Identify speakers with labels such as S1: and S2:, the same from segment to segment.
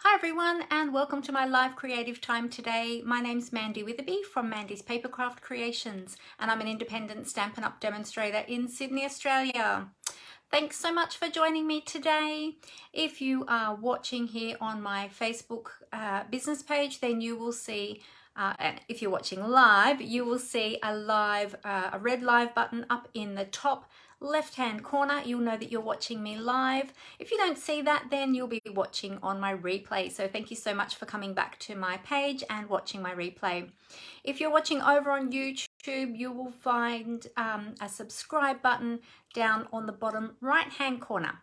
S1: Hi everyone, and welcome to my live creative time today. My name's Mandy Witherby from Mandy's Papercraft Creations, and I'm an independent Stampin' Up! Demonstrator in Sydney, Australia. Thanks so much for joining me today. If you are watching here on my Facebook business page, then you will see, and if you're watching live, you will see a red live button up in the top left-hand corner. You'll know that you're watching me live. If you don't see that, then you'll be watching on my replay. So thank you so much for coming back to my page and watching my replay. If you're watching over on YouTube, you will find a subscribe button down on the bottom right-hand corner.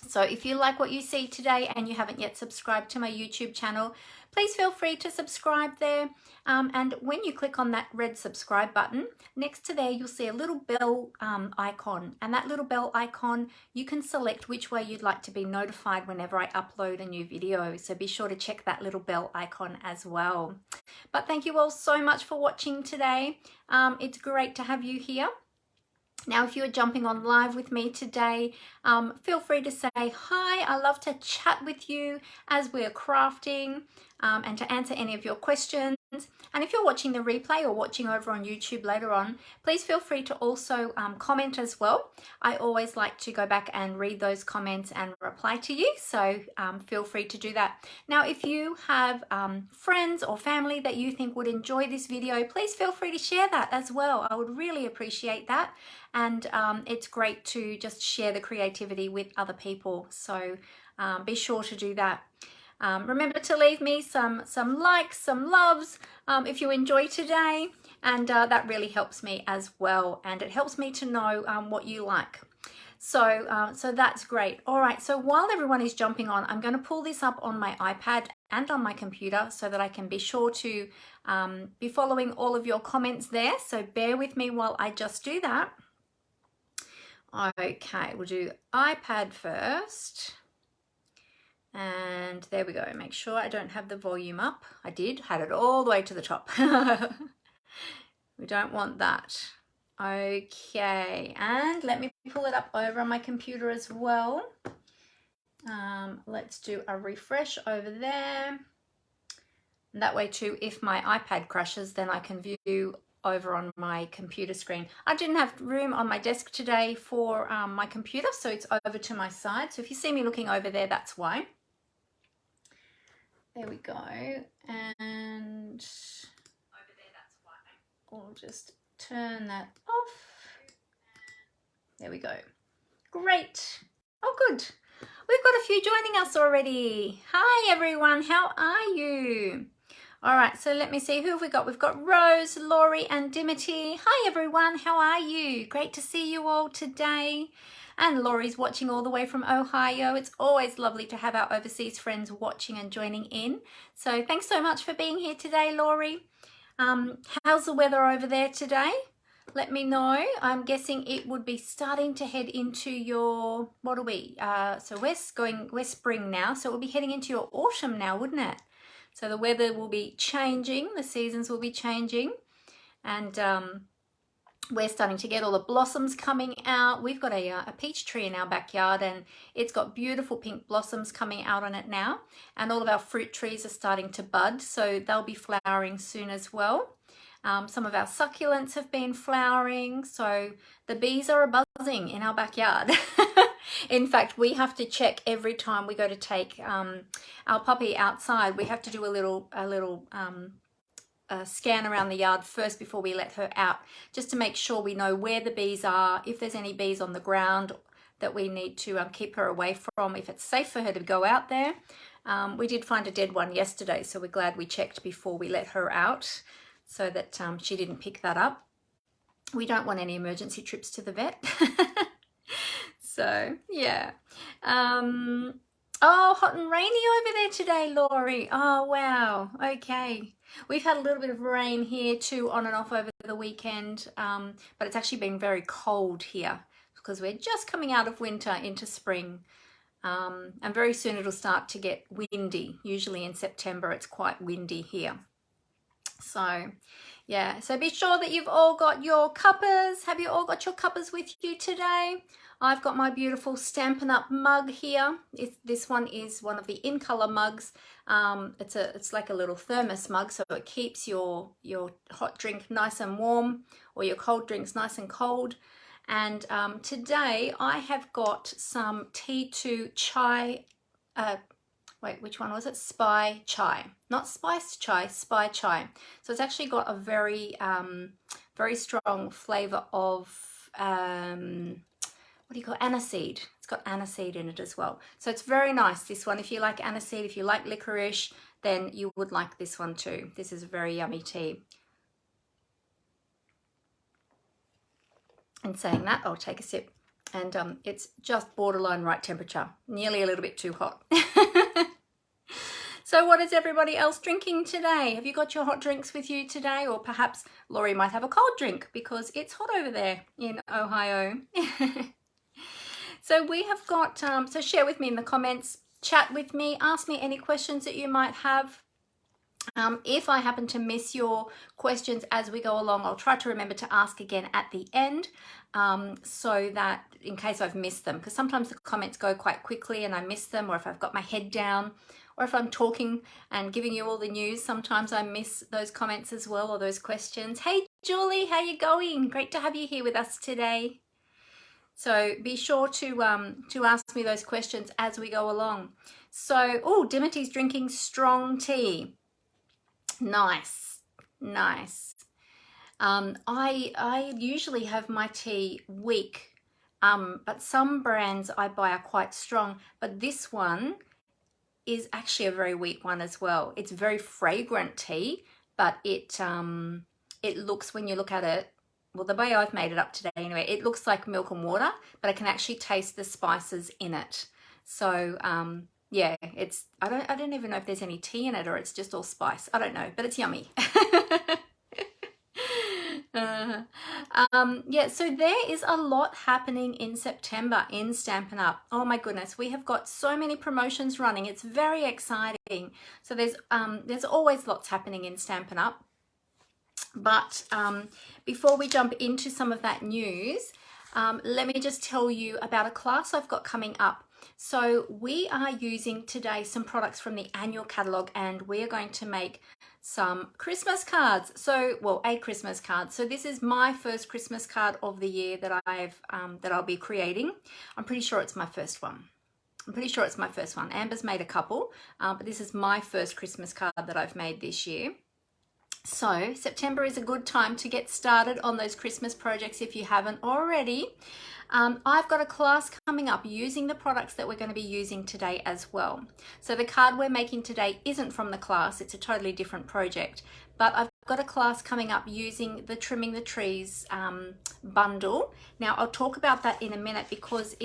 S1: So if you like what you see today and you haven't yet subscribed to my YouTube channel, please feel free to subscribe there. And when you click on that red subscribe button, next to there you'll see a little bell icon. And that little bell icon, you can select which way you'd like to be notified whenever I upload a new video. So be sure to check that little bell icon as well. But thank you all so much for watching today. It's great to have you here. Now, if you're jumping on live with me today, feel free to say hi. I love to chat with you as we're crafting and to answer any of your questions. And if you're watching the replay or watching over on YouTube later on, please feel free to also comment as well. I always like to go back and read those comments and reply to you, so feel free to do that. Now, if you have friends or family that you think would enjoy this video, please feel free to share that as well. I would really appreciate that. And it's great to just share the creativity with other people, so be sure to do that. Remember to leave me some likes, some loves if you enjoy today, and that really helps me as well, and it helps me to know what you like. So that's great. All right, so while everyone is jumping on, I'm going to pull this up on my iPad and on my computer so that I can be sure to be following all of your comments there. So bear with me while I just do that. Okay, we'll do iPad first. And there we go. Make sure I don't have the volume up. I had it all the way to the top. We don't want that. Okay, and let me pull it up over on my computer as well. Let's do a refresh over there. And that way too, if my iPad crashes, then I can view over on my computer screen. I didn't have room on my desk today for my computer, so it's over to my side. So if you see me looking over there, that's why. There we go. And over there, that's why. We'll just turn that off. There we go. Great. Oh, good. We've got a few joining us already. Hi, everyone. How are you? All right, so let me see, who have we got? We've got Rose, Laurie, and Dimity. Hi, everyone. How are you? Great to see you all today. And Laurie's watching all the way from Ohio. It's always lovely to have our overseas friends watching and joining in. So thanks so much for being here today, Laurie. How's the weather over there today? Let me know. I'm guessing it would be starting to head into your, what are we? So we're spring now, so we'll be heading into your autumn now, wouldn't it? So the weather will be changing, the seasons will be changing, and we're starting to get all the blossoms coming out. We've got a peach tree in our backyard, and it's got beautiful pink blossoms coming out on it now, and all of our fruit trees are starting to bud, so they'll be flowering soon as well. Some of our succulents have been flowering, so the bees are buzzing in our backyard. In fact, we have to check every time we go to take our puppy outside. We have to do a little scan around the yard first before we let her out, just to make sure we know where the bees are, if there's any bees on the ground that we need to keep her away from, if it's safe for her to go out there. We did find a dead one yesterday, so we're glad we checked before we let her out so that she didn't pick that up. We don't want any emergency trips to the vet. So, yeah. Oh, hot and rainy over there today, Laurie. Oh, wow. Okay. We've had a little bit of rain here too, on and off over the weekend, but it's actually been very cold here because we're just coming out of winter into spring. And very soon it'll start to get windy. Usually in September, it's quite windy here. So, yeah, so be sure that you've all got your cuppers. Have you all got your cuppers with you today? I've got my beautiful Stampin' Up mug here. This one is one of the in color mugs. It's like a little thermos mug, so it keeps your hot drink nice and warm, or your cold drinks nice and cold. And today I have got some T2 chai, wait, which one was it? Spy chai, not spiced chai, spy chai. So it's actually got a very, very strong flavor of, what do you call it? Aniseed. It's got aniseed in it as well. So it's very nice, this one. If you like aniseed, if you like licorice, then you would like this one too. This is a very yummy tea. And saying that, I'll take a sip. And it's just borderline right temperature, nearly a little bit too hot. So what is everybody else drinking today? Have you got your hot drinks with you today? Or perhaps Laurie might have a cold drink because it's hot over there in Ohio. So we have got, so share with me in the comments, chat with me, ask me any questions that you might have. If I happen to miss your questions as we go along, I'll try to remember to ask again at the end, so that in case I've missed them, because sometimes the comments go quite quickly and I miss them, or if I've got my head down, or if I'm talking and giving you all the news, sometimes I miss those comments as well, or those questions. Hey Julie, how you going? Great to have you here with us today. So be sure to ask me those questions as we go along. So, oh, Dimity's drinking strong tea. Nice, nice. I usually have my tea weak, but some brands I buy are quite strong, but this one is actually a very weak one as well. It's very fragrant tea, but it looks, when you look at it, well, the way I've made it up today anyway, it looks like milk and water, but I can actually taste the spices in it. So yeah, it's, I don't even know if there's any tea in it or it's just all spice. I don't know, but it's yummy. Yeah, so there is a lot happening in September in Stampin' Up. Oh my goodness, we have got so many promotions running. It's very exciting. So there's always lots happening in Stampin' Up. But before we jump into some of that news, let me just tell you about a class I've got coming up. So we are using today some products from the annual catalogue, and we are going to make some Christmas cards. So, well, a Christmas card. So this is my first Christmas card of the year that I'll be creating. I'm pretty sure it's my first one. Amber's made a couple, but this is my first Christmas card that I've made this year. So September is a good time to get started on those Christmas projects if you haven't already. I've got a class coming up using the products that we're going to be using today as well. So the card we're making today isn't from the class, it's a totally different project. But I've got a class coming up using the Trimming the Trees bundle. Now I'll talk about that in a minute because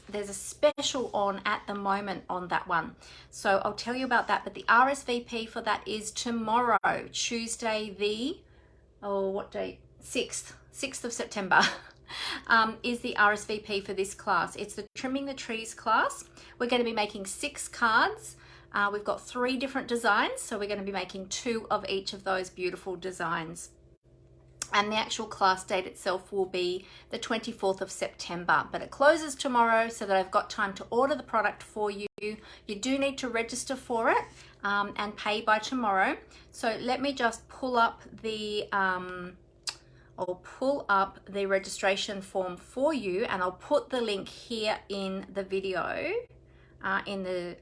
S1: there's a special on at the moment on that one. So I'll tell you about that, but the RSVP for that is tomorrow, Tuesday the, what date? 6th of September. Is the RSVP for this class. It's the Trimming the Trees class. We're going to be making 6 cards. We've got 3 different designs, so we're going to be making 2 of each of those beautiful designs. And the actual class date itself will be the 24th of September, but it closes tomorrow so that I've got time to order the product for you. You do need to register for it and pay by tomorrow. So let me just pull up the I'll pull up the registration form for you, and I'll put the link here in the video, in the,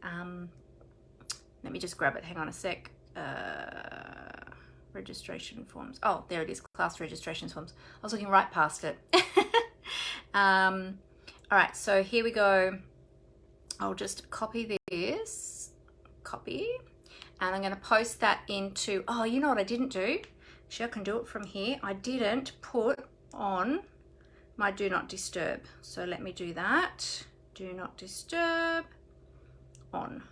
S1: let me just grab it, hang on a sec, registration forms, oh, there it is, class registration forms. I was looking right past it. All right, so here we go. I'll just copy this, and I'm going to post that into, oh, you know what I didn't do? Actually, I can do it from here. I didn't put on my Do Not Disturb. So let me do that. Do Not Disturb on.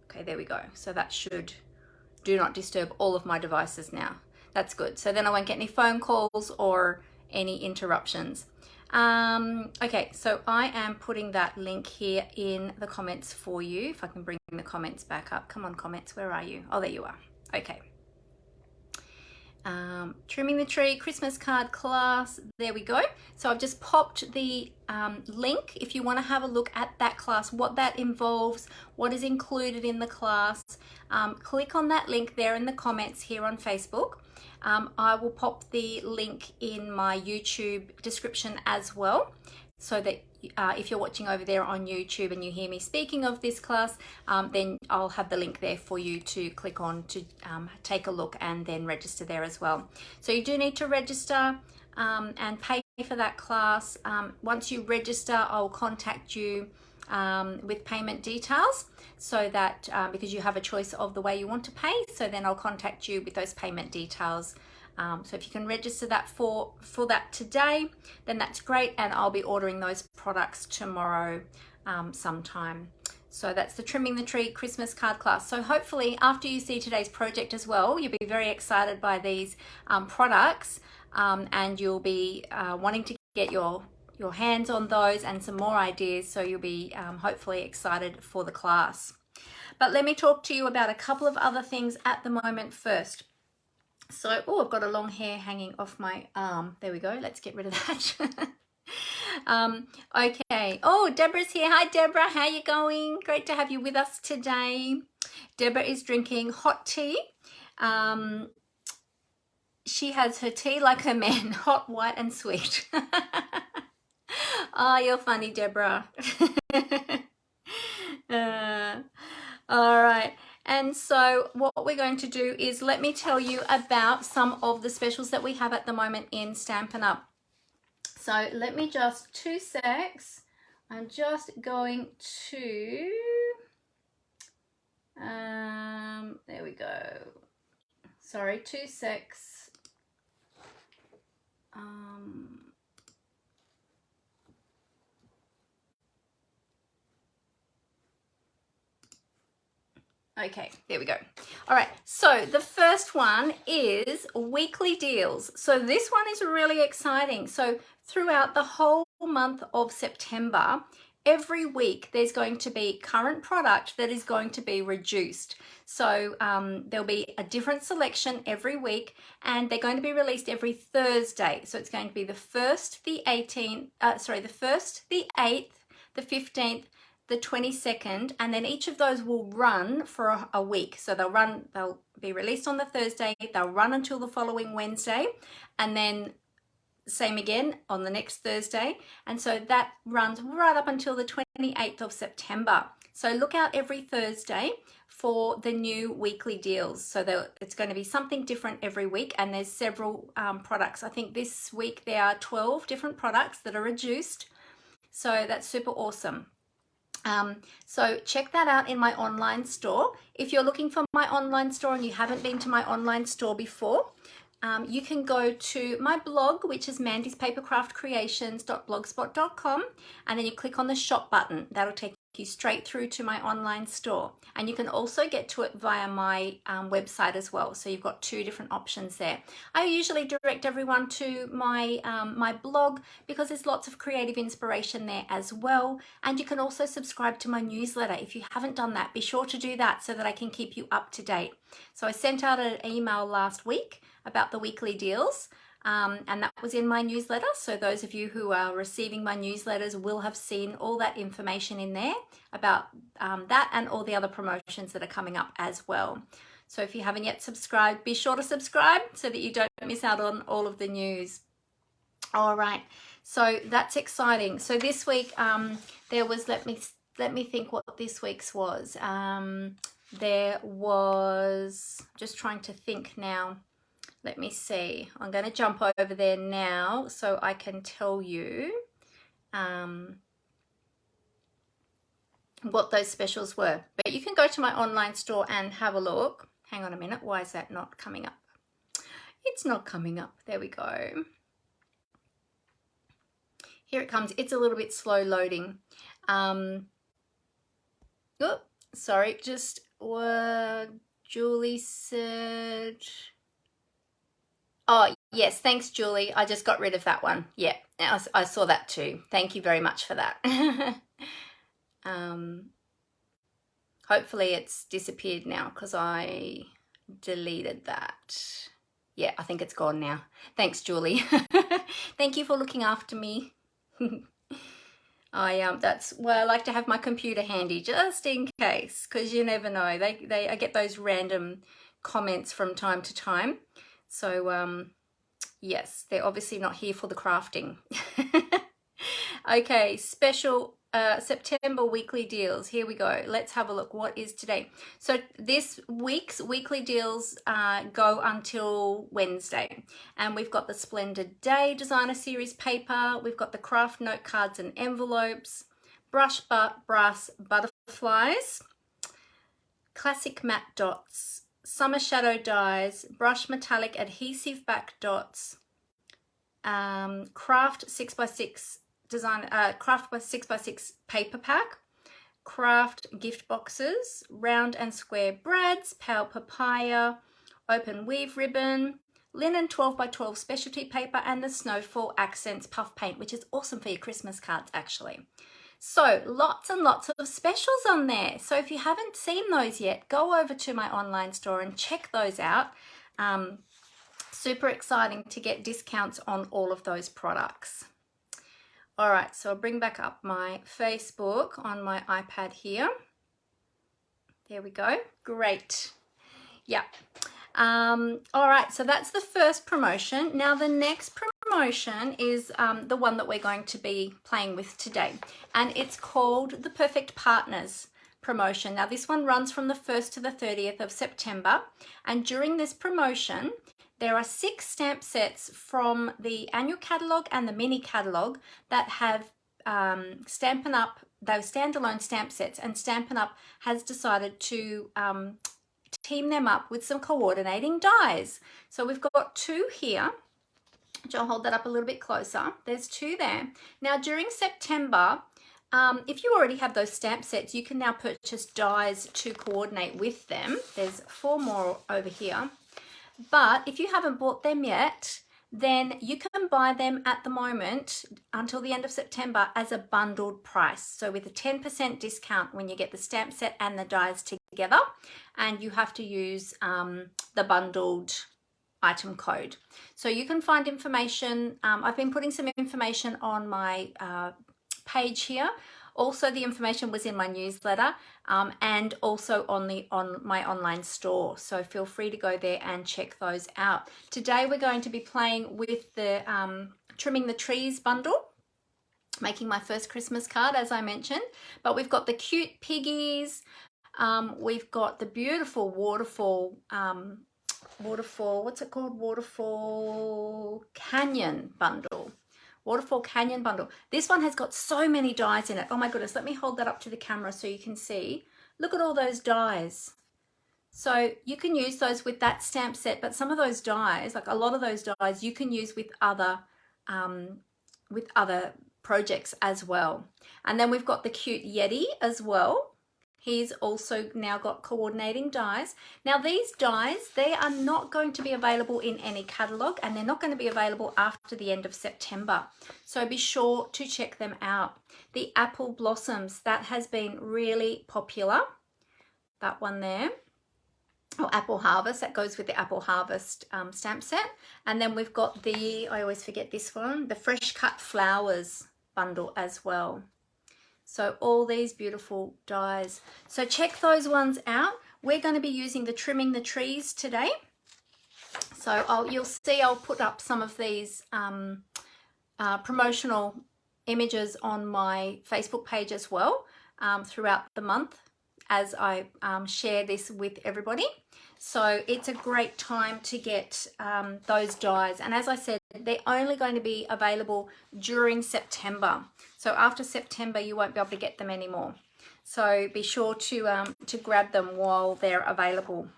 S1: Okay, there we go. So that should Do Not Disturb all of my devices now. That's good. So then I won't get any phone calls or any interruptions. Okay, so I am putting that link here in the comments for you. If I can bring the comments back up. Come on, comments, where are you? Oh, there you are. Okay. Trimming the tree Christmas card class. There we go. So I've just popped the link if you want to have a look at that class, what that involves, what is included in the class. Click on that link there in the comments here on Facebook. I will pop the link in my YouTube description as well, so that if you're watching over there on YouTube and you hear me speaking of this class, then I'll have the link there for you to click on to take a look and then register there as well. So you do need to register and pay for that class. Once you register, I'll contact you with payment details, so that because you have a choice of the way you want to pay, so then I'll contact you with those payment details. So if you can register that for that today, then that's great, and I'll be ordering those products tomorrow sometime. So that's the Trimming the Tree Christmas card class. So hopefully after you see today's project as well, you'll be very excited by these products, and you'll be wanting to get your hands on those and some more ideas, so you'll be hopefully excited for the class. But let me talk to you about a couple of other things at the moment first. So, oh, I've got a long hair hanging off my arm. There we go. Let's get rid of that. Okay. Oh, Deborah's here. Hi, Deborah. How you going? Great to have you with us today. Deborah is drinking hot tea. She has her tea like her man, hot, white, and sweet. Oh, you're funny, Deborah. All right. And so what we're going to do is let me tell you about some of the specials that we have at the moment in Stampin' Up. So let me just 2 secs. I'm just going to, there we go. Sorry, 2 secs. Okay, there we go. All right, so the first one is weekly deals. So this one is really exciting. So throughout the whole month of September, every week there's going to be current product that is going to be reduced. So there'll be a different selection every week, and they're going to be released every Thursday. So it's going to be the 1st, the 18th, the 1st, the 8th, the 15th, the 22nd, and then each of those will run for a week. So they'll be released on the Thursday, they'll run until the following Wednesday, and then same again on the next Thursday. And so that runs right up until the 28th of September. So look out every Thursday for the new weekly deals. So it's going to be something different every week, and there's several products. I think this week there are 12 different products that are reduced. So that's super awesome. So check that out in my online store. If you're looking for my online store and you haven't been to my online store before, you can go to my blog, which is mandyspapercraftcreations.blogspot.com, and then you click on the shop button. That'll take you straight through to my online store, and you can also get to it via my website as well. So you've got 2 different options there. I usually direct everyone to my my blog because there's lots of creative inspiration there as well, and you can also subscribe to my newsletter. If you haven't done that, be sure to do that so that I can keep you up to date. So I sent out an email last week about the weekly deals, and that was in my newsletter. So those of you who are receiving my newsletters will have seen all that information in there about that and all the other promotions that are coming up as well. So if you haven't yet subscribed, be sure to subscribe so that you don't miss out on all of the news. All right, so that's exciting. So this week there was, let me think what this week's was. There was, just trying to think now. Let me see. I'm going to jump over there now so I can tell you what those specials were. But you can go to my online store and have a look. Hang on a minute. Why is that not coming up? It's not coming up. There we go. Here it comes. It's a little bit slow loading. Oh, sorry. Just Julie said... Oh, yes. Thanks, Julie. I just got rid of that one. Yeah, I saw that too. Thank you very much for that. Hopefully it's disappeared now because I deleted that. Yeah, I think it's gone now. Thanks, Julie. Thank you for looking after me. That's why I like to have my computer handy just in case, because you never know. I get those random comments from time to time. So yes, they're obviously not here for the crafting. Okay, special September weekly deals. Here we go. Let's have a look. What is today? So this week's weekly deals go until Wednesday. And we've got the Splendid Day Designer Series paper. We've got the craft note cards and envelopes, brush brass butterflies, classic matte dots, summer shadow dies, brush metallic adhesive back dots, craft 6x6 design, craft by 6x6 paper pack, craft gift boxes, round and square brads, pale papaya, open weave ribbon, linen 12x12 specialty paper, and the Snowfall Accents puff paint, which is awesome for your Christmas cards actually. So lots and lots of specials on there. So if you haven't seen those yet, go over to my online store and check those out. Super exciting to get discounts on all of those products. All right, so I'll bring back up my Facebook on my iPad here. There we go. Great. Yeah. All right, so that's the first promotion. Now the next promotion is the one that we're going to be playing with today, and it's called the Perfect Partners promotion. Now this one runs from the 1st to the 30th of September, and during this promotion there are 6 stamp sets from the annual catalogue and the mini catalogue that have Stampin' Up, those standalone stamp sets, and Stampin' Up has decided to team them up with some coordinating dies. So we've got 2 here, which I'll hold that up a little bit closer. There's 2 there. Now during September, if you already have those stamp sets, you can now purchase dies to coordinate with them. There's 4 more over here. But if you haven't bought them yet, then you can buy them at the moment until the end of September as a bundled price. So with a 10% discount when you get the stamp set and the dies together, and you have to use the bundled item code. So you can find information. I've been putting some information on my page here. Also, the information was in my newsletter and also on my online store. So feel free to go there and check those out. Today we're going to be playing with the Trimming the Trees bundle, making my first Christmas card, as I mentioned. But we've got the cute piggies. We've got the beautiful waterfall, what's it called? Waterfall Canyon bundle. Waterfall Canyon bundle. This one has got so many dies in it. Oh my goodness, let me hold that up to the camera so you can see. Look at all those dies. So you can use those with that stamp set, but some of those dies, like a lot of those dies, you can use with other projects as well. And then we've got the cute Yeti as well. He's also now got coordinating dies. Now these dies, they are not going to be available in any catalogue, and they're not going to be available after the end of September. So be sure to check them out. The Apple Blossoms, that has been really popular. That one there. Or Apple Harvest, that goes with the Apple Harvest stamp set. And then we've got the, I always forget this one, the Fresh Cut Flowers bundle as well. So all these beautiful dies. So check those ones out. We're going to be using the Trimming the Trees today. So you'll see I'll put up some of these promotional images on my Facebook page as well throughout the month as I share this with everybody. So it's a great time to get those dies. And as I said, they're only going to be available during September. So after September, you won't be able to get them anymore. So be sure to grab them while they're available.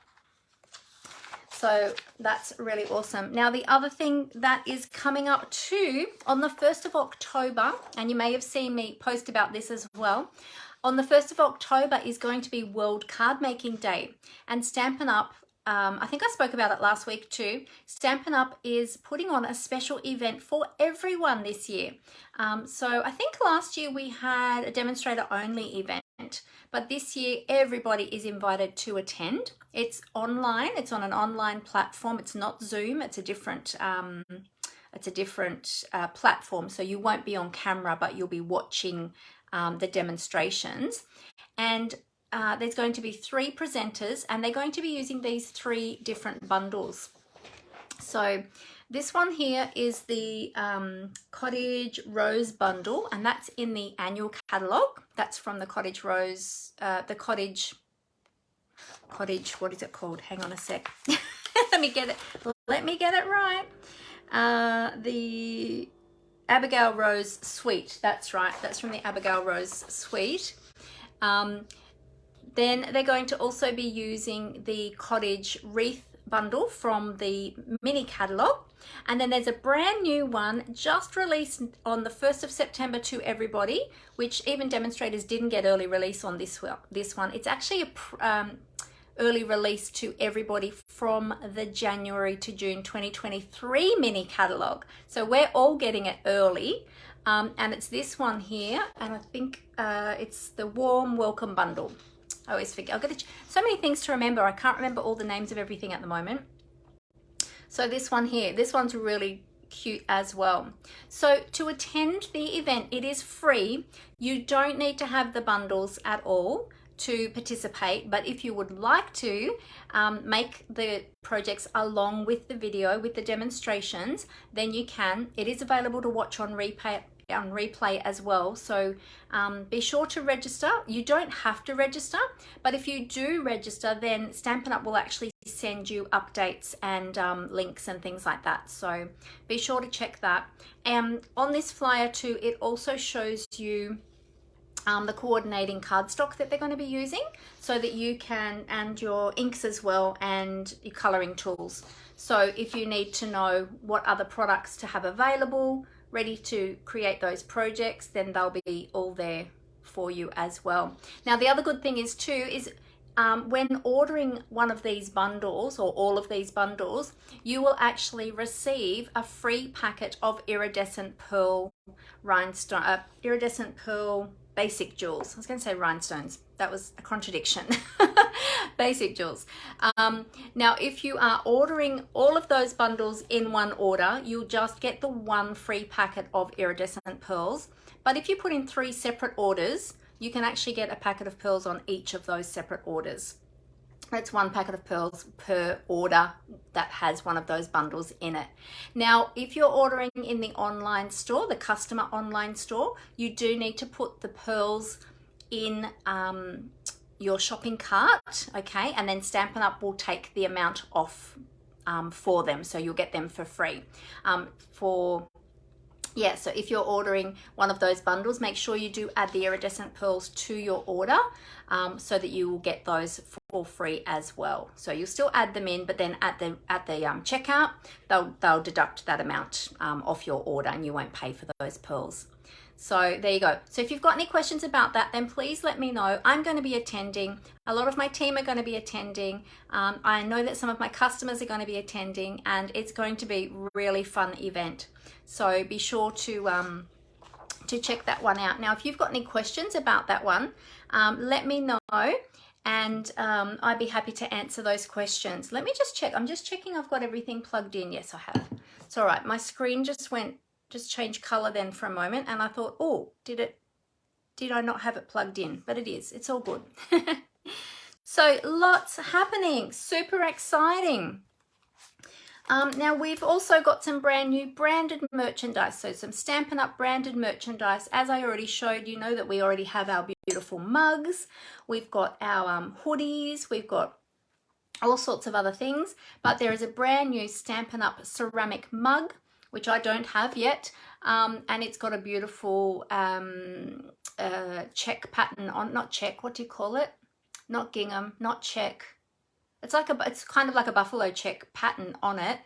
S1: So that's really awesome. Now, the other thing that is coming up too, on the 1st of October, and you may have seen me post about this as well, on the 1st of October is going to be World Card Making Day, and Stampin' Up, I think I spoke about it last week too, Stampin' Up is putting on a special event for everyone this year. So I think last year we had a demonstrator only event, event, but this year everybody is invited to attend. It's online, it's on an online platform. It's not Zoom, it's a different platform, so you won't be on camera, but you'll be watching the demonstrations. And there's going to be 3 presenters, and they're going to be using these 3 different bundles. So this one here is the Cottage Rose bundle, and that's in the annual catalogue. That's from the Cottage Rose, the Cottage, what is it called? Hang on a sec. Let me get it right. The Abigail Rose Suite. That's right. That's from the Abigail Rose Suite. Then they're going to also be using the Cottage Wreath bundle from the mini catalogue. And then there's a brand new one just released on the 1st of September to everybody, which even demonstrators didn't get early release on this one. It's actually a early release to everybody from the January to June 2023 mini catalogue. So we're all getting it early. And it's this one here, and I think it's the Warm Welcome Bundle. I always forget. I've got so many things to remember. I can't remember all the names of everything at the moment. So this one here, this one's really cute as well. So to attend the event, it is free. You don't need to have the bundles at all to participate, but if you would like to make the projects along with the video, with the demonstrations, then you can. It is available to watch on replay as well, so be sure to register. You don't have to register, but if you do register, then Stampin' Up will actually send you updates and links and things like that, so be sure to check that. On this flyer too, it also shows you the coordinating cardstock that they're going to be using, so that you can, and your inks as well, and your colouring tools. So if you need to know what other products to have available, ready to create those projects, then they'll be all there for you as well. Now the other good thing is too, is when ordering one of these bundles or all of these bundles, you will actually receive a free packet of iridescent pearl rhinestone, iridescent pearl basic jewels. I was going to say rhinestones. That was a contradiction. Basic jewels. Now, if you are ordering all of those bundles in one order, you'll just get the 1 free packet of iridescent pearls. But if you put in 3 separate orders, you can actually get a packet of pearls on each of those separate orders. That's 1 packet of pearls per order that has one of those bundles in it. Now, if you're ordering in the online store, the customer online store, you do need to put the pearls in your shopping cart, okay? And then Stampin' Up will take the amount off for them, so you'll get them for free. So if you're ordering one of those bundles, make sure you do add the iridescent pearls to your order, so that you will get those for free as well. So you'll still add them in, but then at the checkout, they'll deduct that amount off your order, and you won't pay for those pearls. So there you go. So if you've got any questions about that, then please let me know. I'm going to be attending. A lot of my team are going to be attending. I know that some of my customers are going to be attending, and it's going to be a really fun event. So be sure to check that one out. Now, if you've got any questions about that one, let me know, and I'd be happy to answer those questions. Let me just check. I'm just checking I've got everything plugged in. Yes, I have. It's all right. My screen just changed color then for a moment, and I thought, oh, did I not have it plugged in? But it is. It's all good. So lots happening. Super exciting. Now we've also got some brand new branded merchandise, so some Stampin' Up branded merchandise. As I already showed, you know that we already have our beautiful mugs, we've got our hoodies, we've got all sorts of other things, but there is a brand new Stampin' Up ceramic mug, which I don't have yet, and it's got a beautiful check pattern on, not check, what do you call it? Not gingham, not check. It's kind of like a buffalo check pattern on it,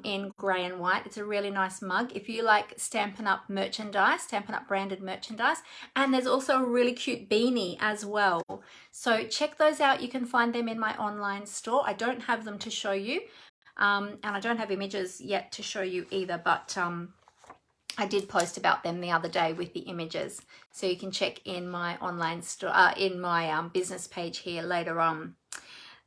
S1: in grey and white. It's a really nice mug if you like Stampin' Up merchandise, Stampin' Up branded merchandise. And there's also a really cute beanie as well. So check those out. You can find them in my online store. I don't have them to show you, and I don't have images yet to show you either, but I did post about them the other day with the images, so you can check in my online store, in my business page here later on.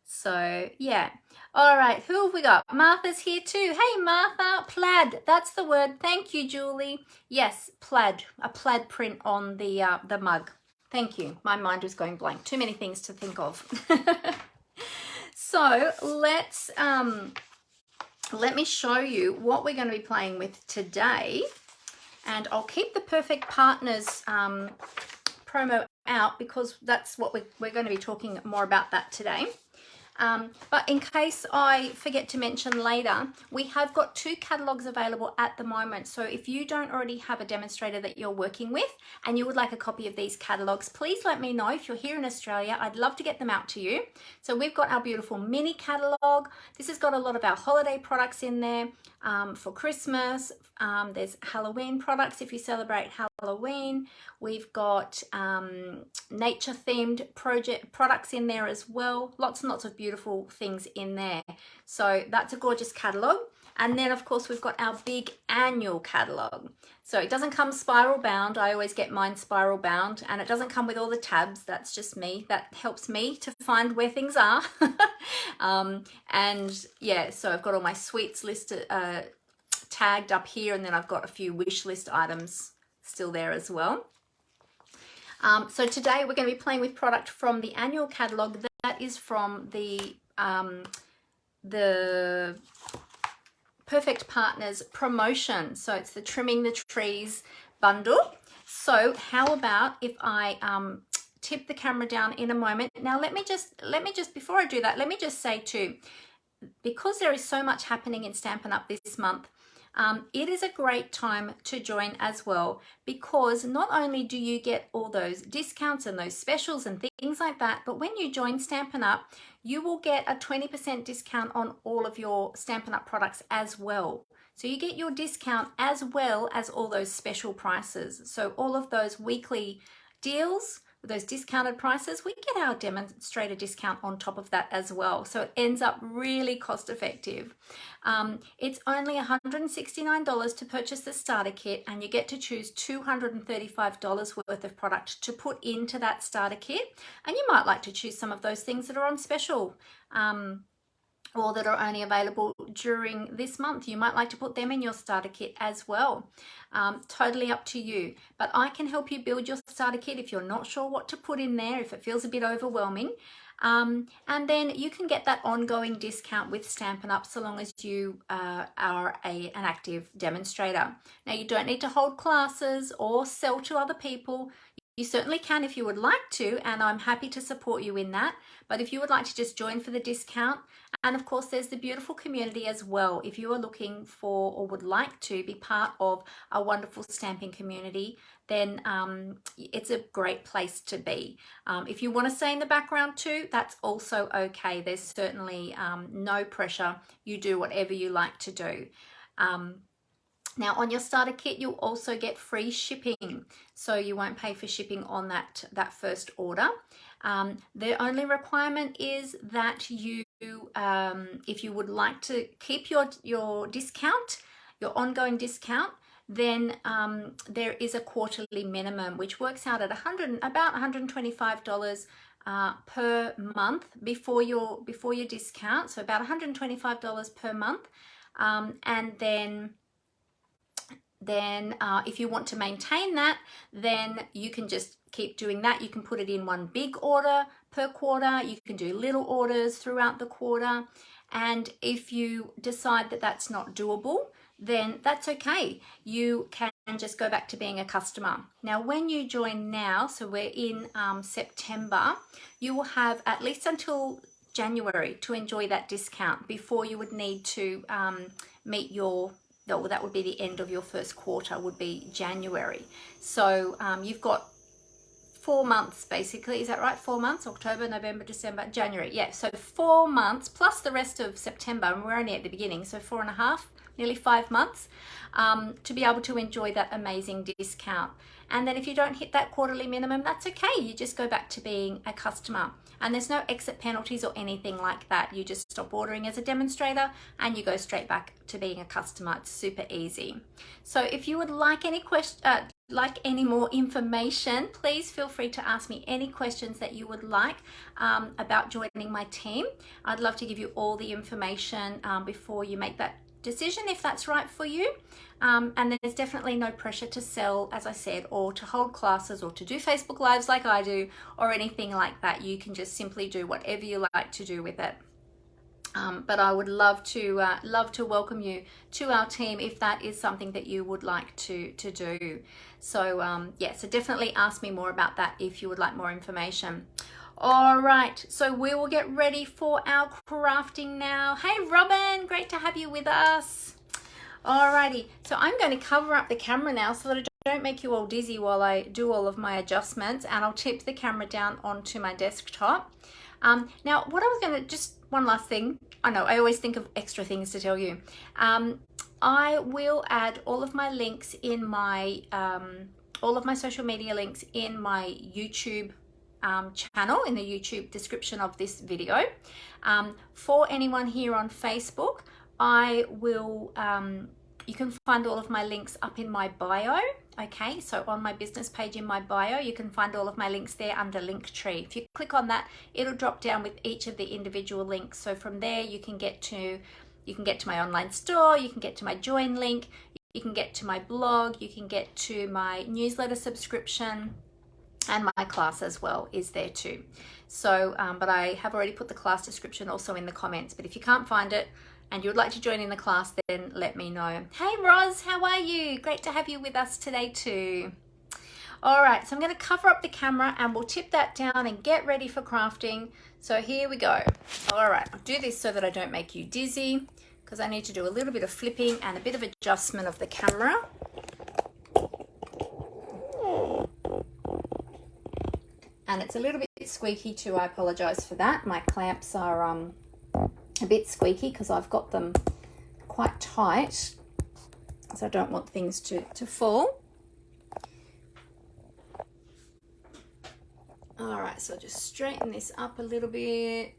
S1: So yeah. All right, who have we got? Martha's here too. Hey Martha, plaid, that's the word. Thank you, Julie. Yes, plaid, a plaid print on the mug. Thank you. My mind was going blank. Too many things to think of. So let me show you what we're going to be playing with today. And I'll keep the Perfect Partners promo out because that's what we're going to be talking more about that today. But in case I forget to mention later, we have got 2 catalogs available at the moment. So if you don't already have a demonstrator that you're working with and you would like a copy of these catalogs, please let me know. If you're here in Australia, I'd love to get them out to you. So we've got our beautiful mini catalog. This has got a lot of our holiday products in there for Christmas. There's Halloween products if you celebrate Halloween. We've got nature themed products in there as well. Lots and lots of beautiful things in there. So that's a gorgeous catalog. And then of course we've got our big annual catalog. So it doesn't come spiral bound. I always get mine spiral bound, and it doesn't come with all the tabs. That's just me. That helps me to find where things are. And yeah, so I've got all my sweets listed, tagged up here, and then I've got a few wish list items still there as well. So today we're going to be playing with product from the annual catalog. That is from the Perfect Partners promotion. So it's the Trimming the Trees bundle. So how about if I tip the camera down in a moment. Now let me just before I do that, let me just say too, because there is so much happening in Stampin' Up this month, it is a great time to join as well, because not only do you get all those discounts and those specials and things like that, but when you join Stampin' Up, you will get a 20% discount on all of your Stampin' Up products as well. So you get your discount as well as all those special prices. So all of those weekly deals, those discounted prices, we get our demonstrator discount on top of that as well. So it ends up really cost effective. It's only $169 to purchase the starter kit, and you get to choose $235 worth of product to put into that starter kit. And you might like to choose some of those things that are on special, or that are only available during this month. You might like to put them in your starter kit as well. Totally up to you. But I can help you build your starter kit if you're not sure what to put in there, if it feels a bit overwhelming. And then you can get that ongoing discount with Stampin' Up so long as you are an active demonstrator. Now, you don't need to hold classes or sell to other people. You certainly can if you would like to, and I'm happy to support you in that. But if you would like to just join for the discount, and of course there's the beautiful community as well. If you are looking for or would like to be part of a wonderful stamping community, then it's a great place to be. If you want to stay in the background too, that's also okay. There's certainly no pressure. You do whatever you like to do. Now on your starter kit, you'll also get free shipping, so you won't pay for shipping on that first order. The only requirement is that you, if you would like to keep your discount, your ongoing discount, then there is a quarterly minimum, which works out at about $125 per month before your discount, so about $125 per month, and then if you want to maintain that, then you can just keep doing that. You can put it in one big order per quarter. You can do little orders throughout the quarter. And if you decide that that's not doable, then that's okay. You can just go back to being a customer. Now, when you join now, so we're in September, you will have at least until January to enjoy that discount before you would need to meet your, well, that would be the end of your first quarter, would be January. So you've got 4 months basically, is that right? 4 months, October, November, December, January. Yeah, so 4 months plus the rest of September, and we're only at the beginning, so 4.5, nearly 5 months, to be able to enjoy that amazing discount. And then if you don't hit that quarterly minimum, that's okay. You just go back to being a customer. And there's no exit penalties or anything like that. You just stop ordering as a demonstrator and you go straight back to being a customer. It's super easy. So if you would like any more information, please feel free to ask me any questions that you would like about joining my team. I'd love to give you all the information before you make that decision, if that's right for you. And there's definitely no pressure to sell, as I said, or to hold classes or to do Facebook Lives like I do or anything like that. You can just simply do whatever you like to do with it. But I would love to welcome you to our team if that is something that you would like to do. So yeah, so definitely ask me more about that if you would like more information. All right, so we will get ready for our crafting now. Hey Robin, great to have you with us. Alrighty, so I'm going to cover up the camera now so that I don't make you all dizzy while I do all of my adjustments, and I'll tip the camera down onto my desktop. Now, what I was going to, just one last thing. I know, I always think of extra things to tell you. I will add all of my links in my, all of my social media links in my YouTube channel, in the YouTube description of this video. For anyone here on Facebook, I will, you can find all of my links up in my bio. Okay, so on my business page in my bio, you can find all of my links there under Linktree. If you click on that, it'll drop down with each of the individual links. So from there, you can get to my online store, you can get to my join link, you can get to my blog, you can get to my newsletter subscription, and my class as well is there too. So, but I have already put the class description also in the comments. But if you can't find it, and you would like to join in the class, then let me know. Hey Roz, how are you? Great to have you with us today too. All right, so I'm going to cover up the camera and we'll tip that down and get ready for crafting. So here we go. All right, I'll do this so that I don't make you dizzy, because I need to do a little bit of flipping and a bit of adjustment of the camera. And it's a little bit squeaky too, I apologize for that. My clamps are a bit squeaky because I've got them quite tight, so I don't want things to fall. All right, so I'll just straighten this up a little bit.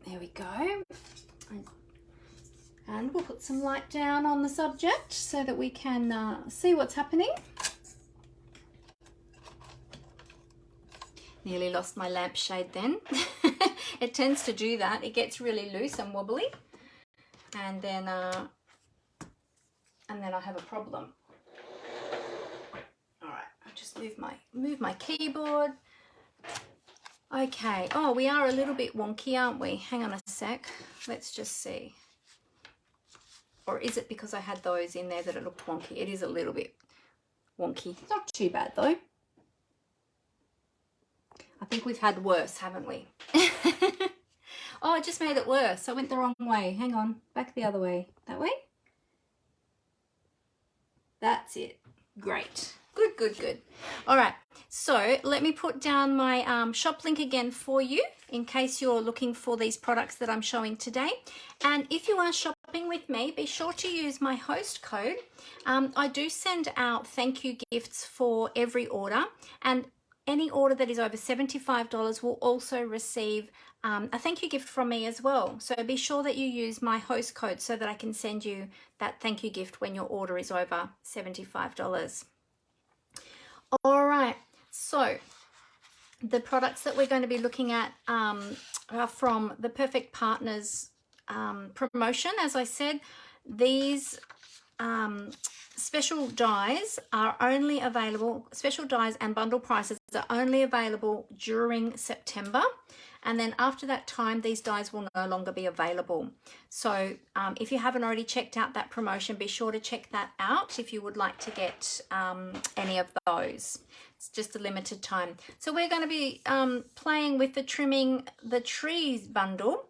S1: There we go. And we'll put some light down on the subject so that we can see what's happening. Nearly lost my lampshade then. It tends to do that. It gets really loose and wobbly, and then I have a problem. All right, I'll just move my keyboard. Okay. Oh, we are a little bit wonky, aren't we? Hang on a sec. Let's just see. Or is it because I had those in there that it looked wonky? It is a little bit wonky. Not too bad though. I think we've had worse, haven't we? Oh, I just made it worse. I went the wrong way. Hang on. Back the other way. That way? That's it. Great. Good, good, good. All right. So let me put down my shop link again for you in case you're looking for these products that I'm showing today. And if you are shopping with me, be sure to use my host code. I do send out thank you gifts for every order, and any order that is over $75 will also receive a thank you gift from me as well. So be sure that you use my host code so that I can send you that thank you gift when your order is over $75. All right, so the products that we're going to be looking at are from the Perfect Partners promotion. As I said, these special dies are only available, special dies and bundle prices are only available during September, and then after that time these dies will no longer be available. So if you haven't already checked out that promotion, be sure to check that out if you would like to get any of those. It's just a limited time. So we're going to be playing with the Trimming the Trees bundle.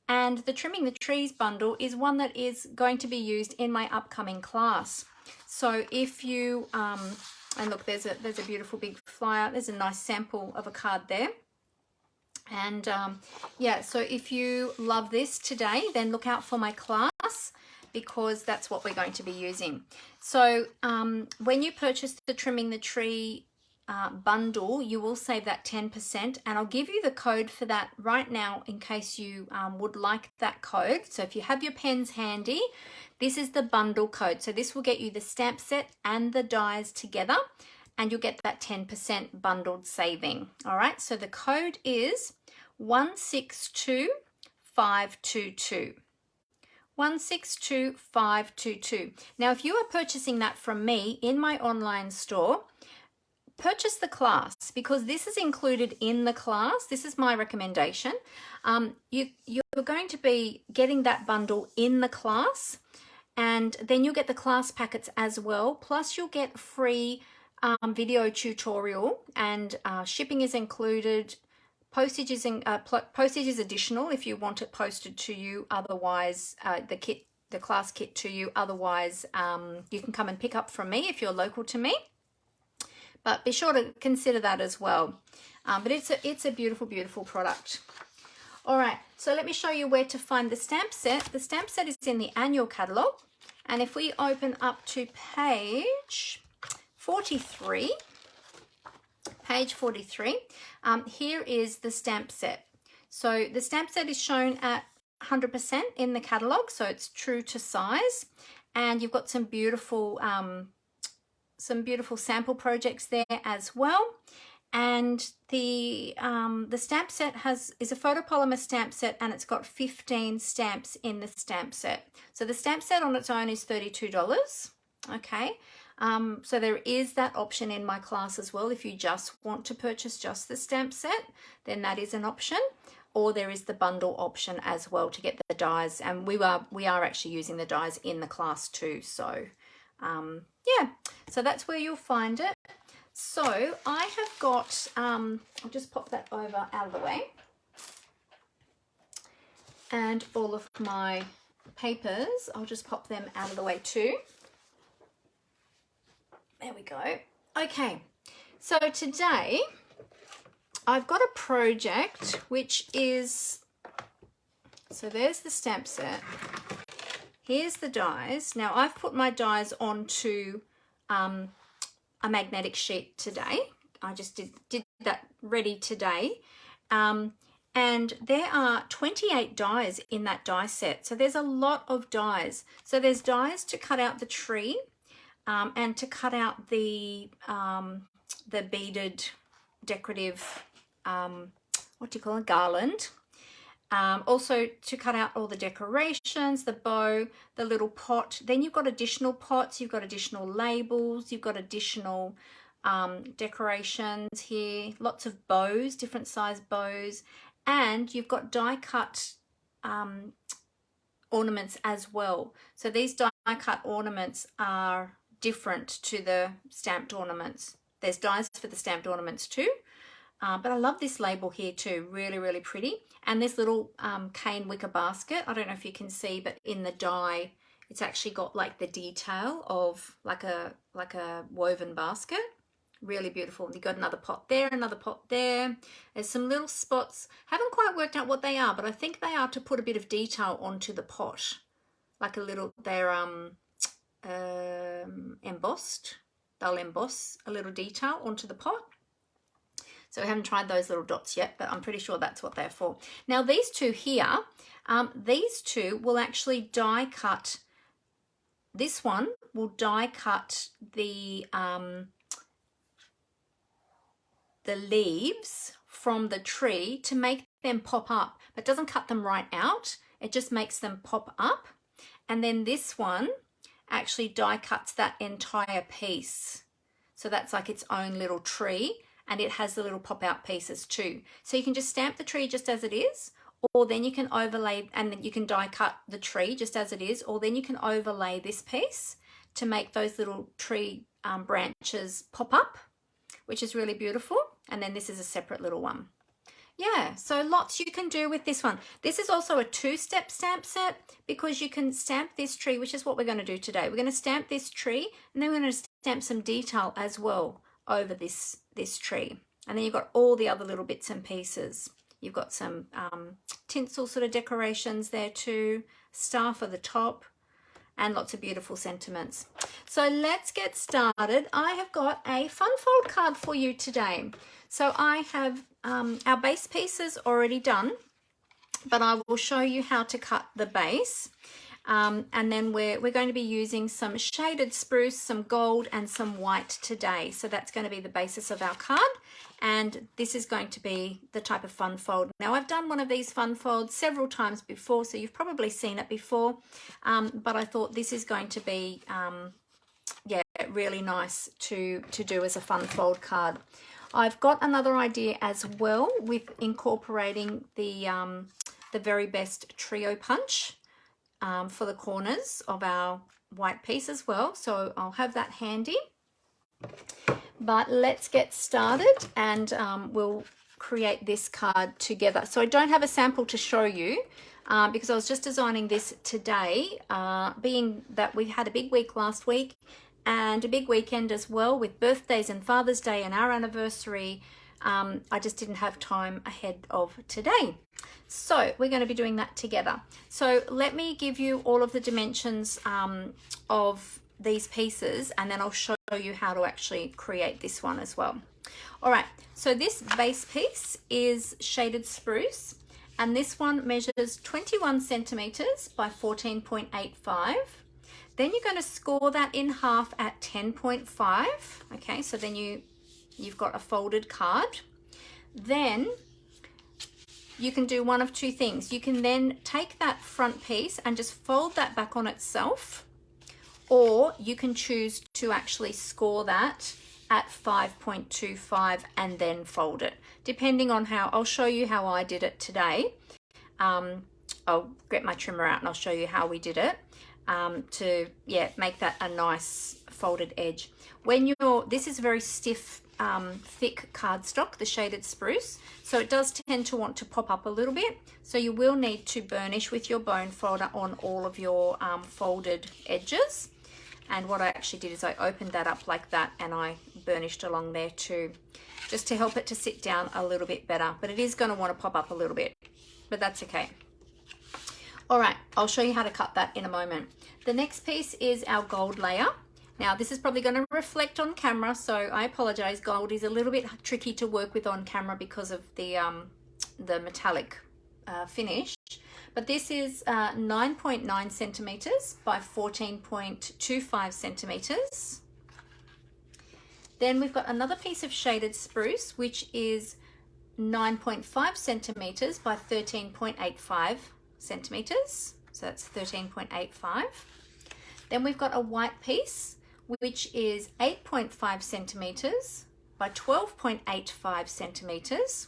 S1: And the Trimming the Trees bundle is one that is going to be used in my upcoming class. So if you, and look, there's a beautiful big flyer. There's a nice sample of a card there. And yeah, so if you love this today, then look out for my class, because that's what we're going to be using. So when you purchase the Trimming the Tree bundle, you will save that 10%, and I'll give you the code for that right now in case you would like that code. So if you have your pens handy, this is the bundle code. So this will get you the stamp set and the dies together, and you'll get that 10% bundled saving. All right, so the code is 162522. 162522. Now, if you are purchasing that from me in my online store, purchase the class, because this is included in the class. This is my recommendation. You're going to be getting that bundle in the class, and then you'll get the class packets as well. Plus, you'll get free video tutorial, and shipping is included. Postage is additional if you want it posted to you. Otherwise, the class kit to you. Otherwise, you can come and pick up from me if you're local to me. But be sure to consider that as well. But it's a beautiful, beautiful product. All right, so let me show you where to find the stamp set. The stamp set is in the annual catalogue, and if we open up to page 43. Page 43, here is the stamp set. So the stamp set is shown at 100% in the catalogue, so it's true to size, and you've got some beautiful sample projects there as well. And the stamp set is a photopolymer stamp set, and it's got 15 stamps in the stamp set. So the stamp set on its own is $32. Okay. So there is that option in my class as well. If you just want to purchase just the stamp set, then that is an option. Or there is the bundle option as well to get the dies. And we are actually using the dies in the class too. So yeah, so that's where you'll find it. So I have got, I'll just pop that over out of the way. And all of my papers, I'll just pop them out of the way too. There we go. Okay, so today I've got a project which is, so there's the stamp set. Here's the dies. Now I've put my dies onto a magnetic sheet today. I just did that ready today. And there are 28 dies in that die set. So there's a lot of dies. So there's dies to cut out the tree. And to cut out the beaded decorative, what do you call it, garland. Also to cut out all the decorations, the bow, the little pot. Then you've got additional pots, you've got additional labels, you've got additional decorations here, lots of bows, different size bows, and you've got die cut ornaments as well. So these die cut ornaments are different to the stamped ornaments. There's dies for the stamped ornaments too, but I love this label here too, really, really pretty. And this little cane wicker basket, I don't know if you can see, but in the die, it's actually got like the detail of like a woven basket. Really beautiful. You got another pot there, another pot there. There's some little spots. Haven't quite worked out what they are, but I think they are to put a bit of detail onto the pot, like a little. They're embossed. They'll emboss a little detail onto the pot. So we haven't tried those little dots yet, but I'm pretty sure that's what they're for. Now these two here, these two will actually die cut. This one will die cut the leaves from the tree to make them pop up, but doesn't cut them right out. It just makes them pop up. And then this one actually die cuts that entire piece. So that's like its own little tree, and it has the little pop out pieces too. So you can just stamp the tree just as it is, or then you can overlay, and then you can die cut the tree just as it is, or then you can overlay this piece to make those little tree branches pop up, which is really beautiful. And then this is a separate little one. Yeah, so lots you can do with this one. This is also a two-step stamp set, because you can stamp this tree, which is what we're going to do today. We're going to stamp this tree, and then we're going to stamp some detail as well over this tree. And then you've got all the other little bits and pieces. You've got some tinsel sort of decorations there too, star for the top, and lots of beautiful sentiments. So let's get started. I have got a fun fold card for you today. So I have our base pieces already done, but I will show you how to cut the base. And then we're going to be using some shaded spruce, some gold and some white today. So that's going to be the basis of our card. And this is going to be the type of fun fold. Now I've done one of these fun folds several times before, so you've probably seen it before. But I thought this is going to be, yeah, really nice to do as a fun fold card. I've got another idea as well with incorporating the very best trio punch for the corners of our white piece as well. So I'll have that handy. But let's get started and we'll create this card together. So I don't have a sample to show you because I was just designing this today, being that we had a big week last week and a big weekend as well with birthdays and Father's Day and our anniversary. I just didn't have time ahead of today. So we're going to be doing that together. So let me give you all of the dimensions of these pieces, and then I'll show you how to actually create this one as well. All right, so this base piece is shaded spruce, and this one measures 21 centimeters by 14.85. Then you're going to score that in half at 10.5. Okay, so then you've got a folded card. Then you can do one of two things. You can then take that front piece and just fold that back on itself, or you can choose to actually score that at 5.25 and then fold it, depending on how. I'll show you how I did it today. I'll get my trimmer out and I'll show you how we did it to, yeah, make that a nice folded edge. When this is very stiff, thick cardstock, the shaded spruce, so it does tend to want to pop up a little bit, so you will need to burnish with your bone folder on all of your folded edges. And what I actually did is I opened that up like that and I burnished along there too, just to help it to sit down a little bit better. But it is going to want to pop up a little bit, but that's okay. All right, I'll show you how to cut that in a moment. The next piece is our gold layer. Now this is probably going to reflect on camera, so I apologize. Gold is a little bit tricky to work with on camera because of the metallic finish. But this is 9.9 centimeters by 14.25 centimeters. Then we've got another piece of shaded spruce, which is 9.5 centimeters by 13.85 centimeters. So that's 13.85. Then we've got a white piece, which is 8.5 centimeters by 12.85 centimeters.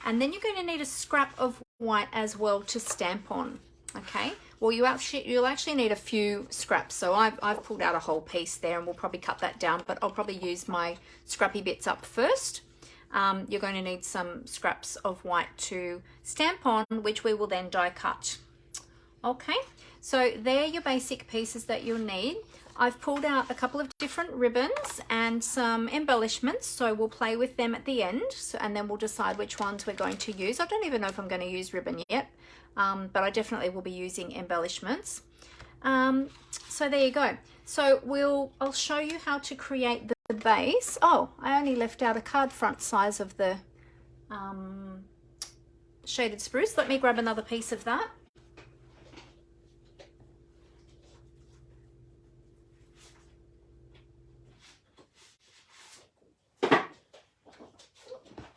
S1: And then you're going to need a scrap of white as well to stamp on. Okay, well you'll actually need a few scraps, so I've pulled out a whole piece there and we'll probably cut that down, but I'll probably use my scrappy bits up first. You're going to need some scraps of white to stamp on, which we will then die cut. Okay, so they're your basic pieces that you'll need. I've pulled out a couple of different ribbons and some embellishments, so we'll play with them at the end, and then we'll decide which ones we're going to use. I don't even know if I'm going to use ribbon yet, but I definitely will be using embellishments. So there you go. So I'll show you how to create the base. Oh, I only left out a card front size of the shaded spruce. Let me grab another piece of that.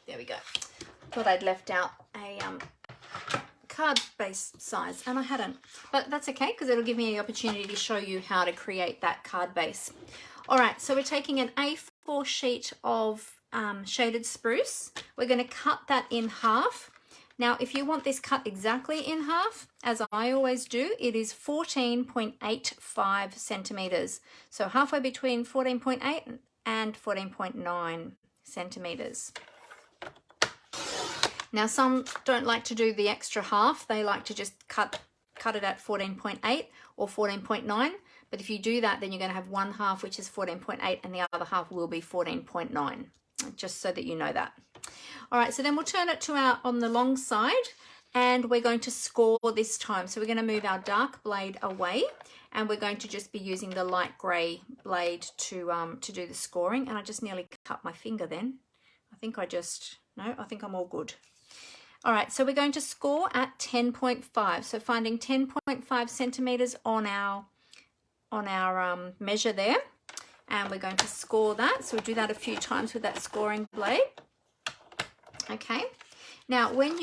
S1: There we go. Thought I'd left out a card base size and I hadn't, but that's okay because it'll give me the opportunity to show you how to create that card base. All right, so we're taking an A4 sheet of shaded spruce. We're going to cut that in half. Now, if you want this cut exactly in half, as I always do, it is 14.85 centimeters. So halfway between 14.8 and 14.9 centimeters. Now, some don't like to do the extra half. They like to just cut it at 14.8 or 14.9. But if you do that, then you're going to have one half, which is 14.8, and the other half will be 14.9. just so that you know that. All right, so then we'll turn it to on the long side, and we're going to score this time. So we're going to move our dark blade away, and we're going to just be using the light grey blade to do the scoring. And I just nearly cut my finger then. I think I think I'm all good. All right, so we're going to score at 10.5. So finding 10.5 centimeters on our measure there, and we're going to score that. So we'll do that a few times with that scoring blade. Okay. Now, when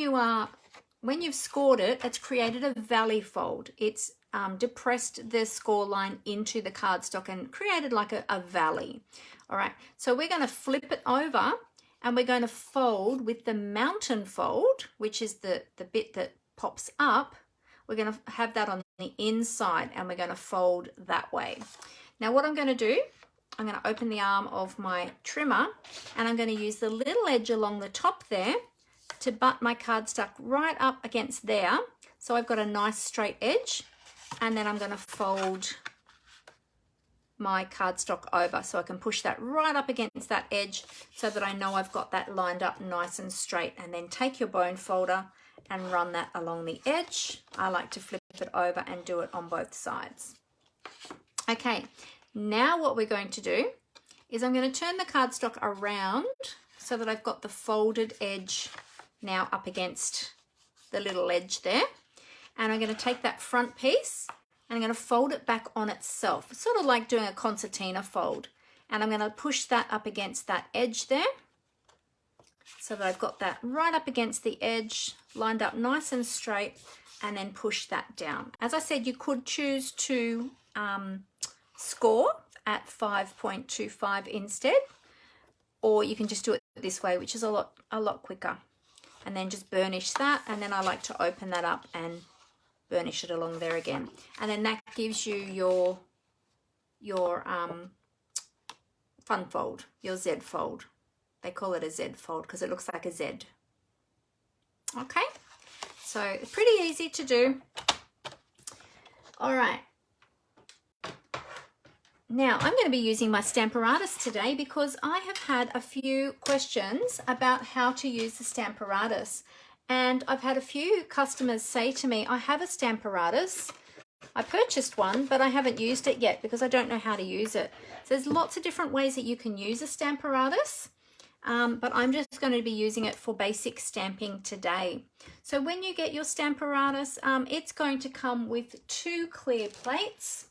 S1: you've scored it, it's created a valley fold. It's depressed the score line into the cardstock and created like a valley. All right. So we're going to flip it over, and we're going to fold with the mountain fold, which is the bit that pops up. We're going to have that on the inside, and we're going to fold that way. Now what I'm going to do, I'm going to open the arm of my trimmer, and I'm going to use the little edge along the top there to butt my cardstock right up against there. So I've got a nice straight edge, and then I'm going to fold my cardstock over so I can push that right up against that edge so that I know I've got that lined up nice and straight. And then take your bone folder and run that along the edge. I like to flip it over and do it on both sides. Okay, now what we're going to do is I'm going to turn the cardstock around so that I've got the folded edge now up against the little edge there. And I'm going to take that front piece and I'm going to fold it back on itself, sort of like doing a concertina fold. And I'm going to push that up against that edge there so that I've got that right up against the edge, lined up nice and straight, and then push that down. As I said, you could choose to score at 5.25 instead, or you can just do it this way, which is a lot quicker. And then just burnish that, and then I like to open that up and burnish it along there again. And then that gives you your fun fold, your Z fold. They call it a Z fold because it looks like a Z. Okay, so pretty easy to do. All right. Now I'm going to be using my Stamparatus today because I have had a few questions about how to use the Stamparatus. And I've had a few customers say to me, I have a Stamparatus. I purchased one, but I haven't used it yet because I don't know how to use it. So there's lots of different ways that you can use a Stamparatus, but I'm just going to be using it for basic stamping today. So when you get your Stamparatus, it's going to come with 2 clear plates.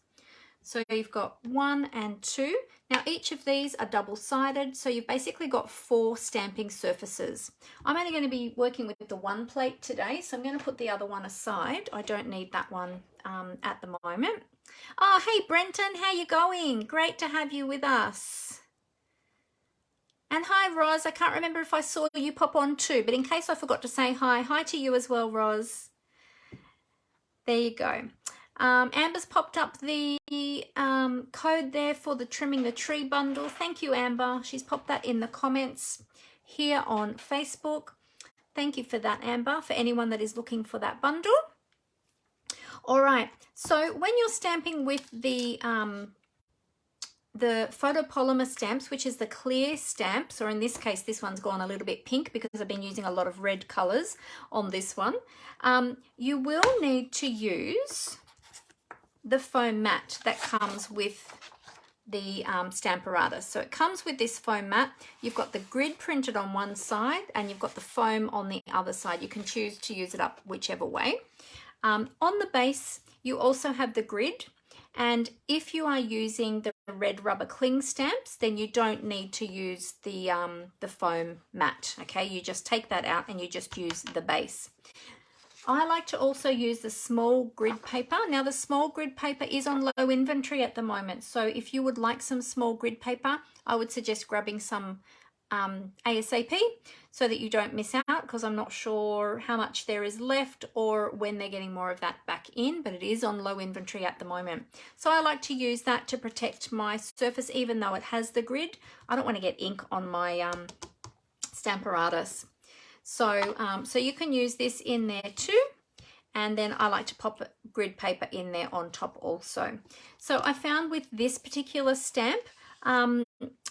S1: So you've got 1 and 2. Now each of these are double-sided, so you've basically got 4 stamping surfaces. I'm only going to be working with the 1 plate today, so I'm going to put the other one aside. I don't need that one at the moment. Oh, hey Brenton, how you going? Great to have you with us. And hi Roz, I can't remember if I saw you pop on too, but in case I forgot to say hi to you as well, Roz. There you go. Amber's popped up the code there for the Trimming the Tree bundle. Thank you, Amber. She's popped that in the comments here on Facebook. Thank you for that, Amber, for anyone that is looking for that bundle. All right, so when you're stamping with the photopolymer stamps, which is the clear stamps, or in this case, this one's gone a little bit pink because I've been using a lot of red colors on this one, you will need to use the foam mat that comes with the Stamparatus. So it comes with this foam mat. You've got the grid printed on one side and you've got the foam on the other side. You can choose to use it up whichever way. On the base, you also have the grid, and if you are using the red rubber cling stamps, then you don't need to use the foam mat, okay? You just take that out and you just use the base. I like to also use the small grid paper. Now the small grid paper is on low inventory at the moment, so if you would like some small grid paper, I would suggest grabbing some ASAP so that you don't miss out, because I'm not sure how much there is left or when they're getting more of that back in, but it is on low inventory at the moment. So I like to use that to protect my surface even though it has the grid. I don't want to get ink on my Stamparatus. So you can use this in there too, and then I like to pop grid paper in there on top also. So I found with this particular stamp,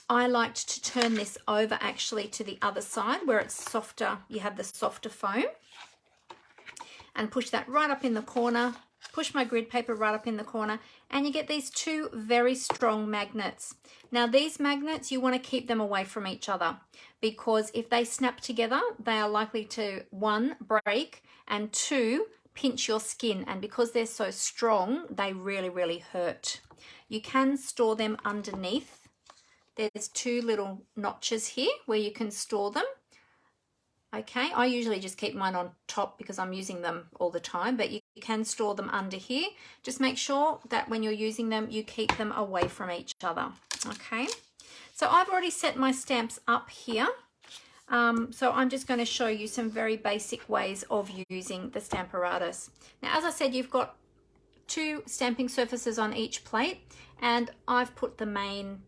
S1: I liked to turn this over actually to the other side where it's softer. You have the softer foam, and push that right up in the corner. Push my grid paper right up in the corner, and you get these two very strong magnets. Now these magnets, you want to keep them away from each other, because if they snap together, they are likely to, 1, break, and 2, pinch your skin. And because they're so strong, they really, really hurt. You can store them underneath. There's 2 little notches here where you can store them. Okay, I usually just keep mine on top because I'm using them all the time, but you can store them under here. Just make sure that when you're using them, you keep them away from each other. Okay, so I've already set my stamps up here. So I'm just going to show you some very basic ways of using the Stamparatus. Now, as I said, you've got 2 stamping surfaces on each plate, and I've put the main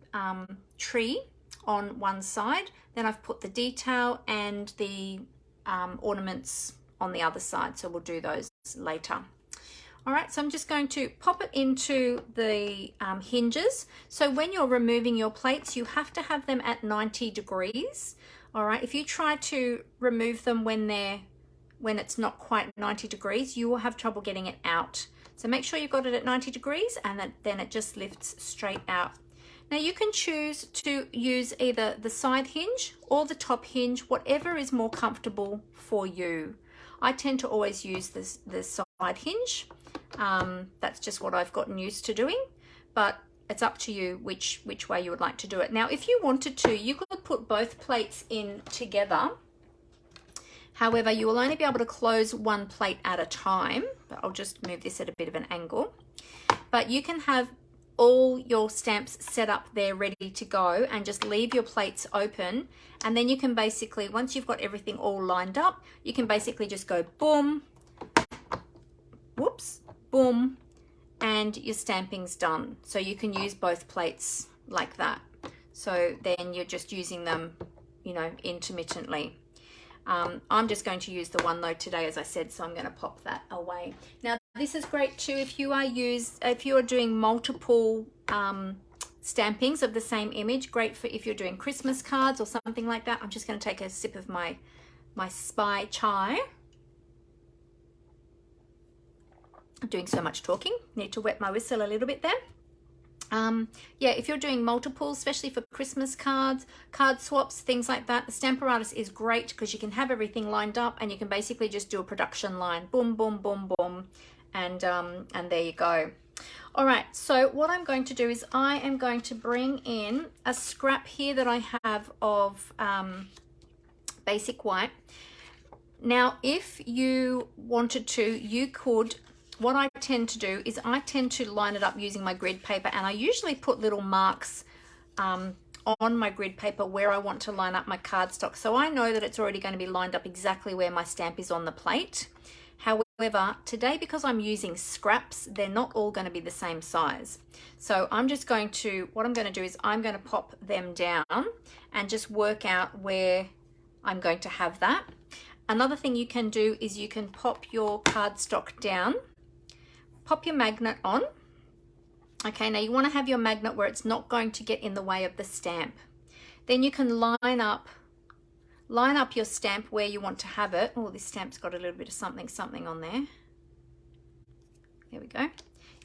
S1: tree on one side, then I've put the detail and the ornaments on the other side, so we'll do those later. All right, so I'm just going to pop it into the hinges. So when you're removing your plates, you have to have them at 90 degrees. All right, if you try to remove them when it's not quite 90 degrees, you will have trouble getting it out. So make sure you've got it at 90 degrees, and then it just lifts straight out. Now you can choose to use either the side hinge or the top hinge, whatever is more comfortable for you. I tend to always use the side hinge. That's just what I've gotten used to doing, but it's up to you which way you would like to do it. Now, if you wanted to, you could put both plates in together. However, you will only be able to close one plate at a time. But I'll just move this at a bit of an angle. But you can have all your stamps set up there ready to go and just leave your plates open, and then you can basically, once you've got everything all lined up, you can basically just go boom, whoops, boom, and your stamping's done. So you can use both plates like that. So then you're just using them, you know, intermittently. I'm just going to use the one though today, as I said, so I'm going to pop that away. Now this is great too if you are doing multiple stampings of the same image. Great for if you're doing Christmas cards or something like that. I'm just going to take a sip of my spy chai. I'm doing so much talking. Need to wet my whistle a little bit there. Yeah, if you're doing multiples, especially for Christmas cards, card swaps, things like that, the Stamparatus is great because you can have everything lined up and you can basically just do a production line. Boom, boom, boom, boom. And there you go. All right, so what I'm going to do is I am going to bring in a scrap here that I have of basic white. Now, if you wanted to, you could. What I tend to do is I tend to line it up using my grid paper, and I usually put little marks on my grid paper where I want to line up my cardstock. So I know that it's already going to be lined up exactly where my stamp is on the plate. However, today, because I'm using scraps, they're not all going to be the same size. So I'm just going to, what I'm going to do is I'm going to pop them down and just work out where I'm going to have that. Another thing you can do is you can pop your cardstock down. Pop your magnet on. Okay, now you want to have your magnet where it's not going to get in the way of the stamp. Then you can line up your stamp where you want to have it. Oh, this stamp's got a little bit of something on there. There we go.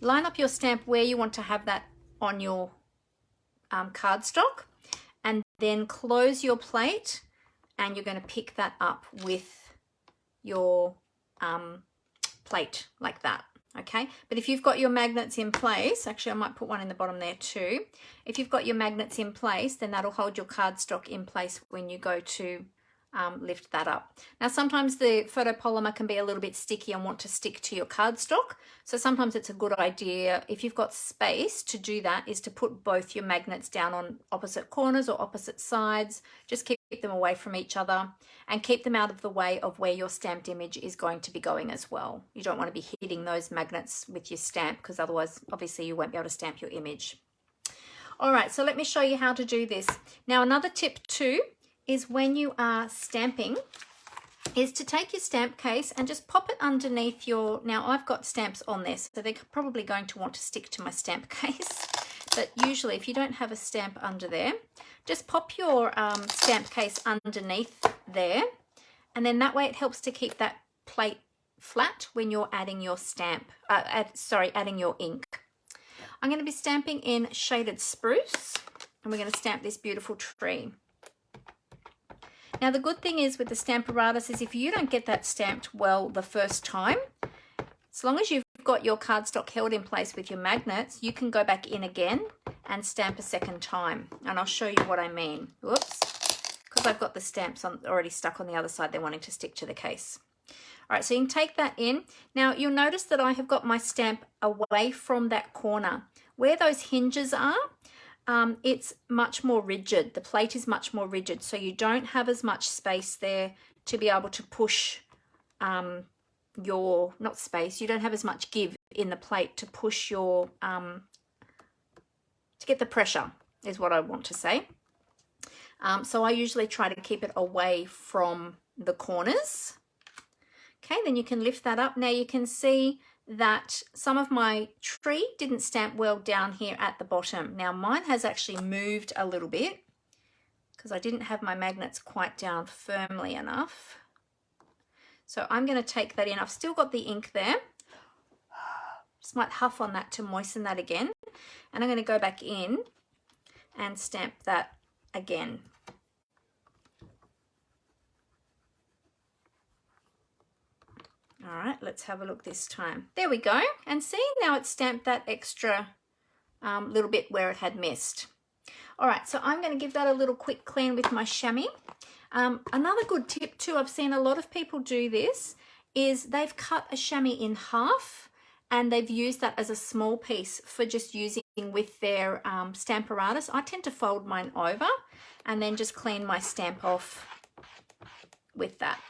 S1: Line up your stamp where you want to have that on your cardstock, and then close your plate, and you're going to pick that up with your plate like that. Okay, but if you've got your magnets in place, actually I might put one in the bottom there too. If you've got your magnets in place, then that'll hold your cardstock in place when you go to lift that up. Now sometimes the photopolymer can be a little bit sticky and want to stick to your cardstock, so sometimes it's a good idea, if you've got space to do that, is to put both your magnets down on opposite corners or opposite sides. Just keep them away from each other and keep them out of the way of where your stamped image is going to be going as well. You don't want to be hitting those magnets with your stamp, because otherwise obviously you won't be able to stamp your image. All right, so let me show you how to do this. Now another tip too is when you are stamping is to take your stamp case and just pop it underneath your, now I've got stamps on this, so they're probably going to want to stick to my stamp case. but usually if you don't have a stamp under there, just pop your stamp case underneath there, and then that way it helps to keep that plate flat when you're adding your stamp, adding your ink. I'm going to be stamping in Shaded Spruce, and we're going to stamp this beautiful tree. Now the good thing is with the Stamparatus is if you don't get that stamped well the first time, as long as you've got your cardstock held in place with your magnets, you can go back in again and stamp a second time. And I'll show you what I mean. Whoops, because I've got the stamps already stuck on the other side. They're wanting to stick to the case. All right, so you can take that in. Now you'll notice that I have got my stamp away from that corner. Where those hinges are, it's much more rigid. The plate is much more rigid, so you don't have as much space there to be able to push you don't have as much give in the plate to push your to get the pressure, is what I want to say. So I usually try to keep it away from the corners. Okay, then you can lift that up. Now you can see that some of my tree didn't stamp well down here at the bottom. Now mine has actually moved a little bit because I didn't have my magnets quite down firmly enough. So I'm going to take that in. I've still got the ink there. Just might huff on that to moisten that again. And I'm going to go back in and stamp that again. All right, let's have a look this time. There we go. And see, now it's stamped that extra little bit where it had missed. All right, so I'm going to give that a little quick clean with my chamois. Another good tip too, I've seen a lot of people do this, is they've cut a chamois in half and they've used that as a small piece for just using with their Stamparatus. I tend to fold mine over and then just clean my stamp off with that.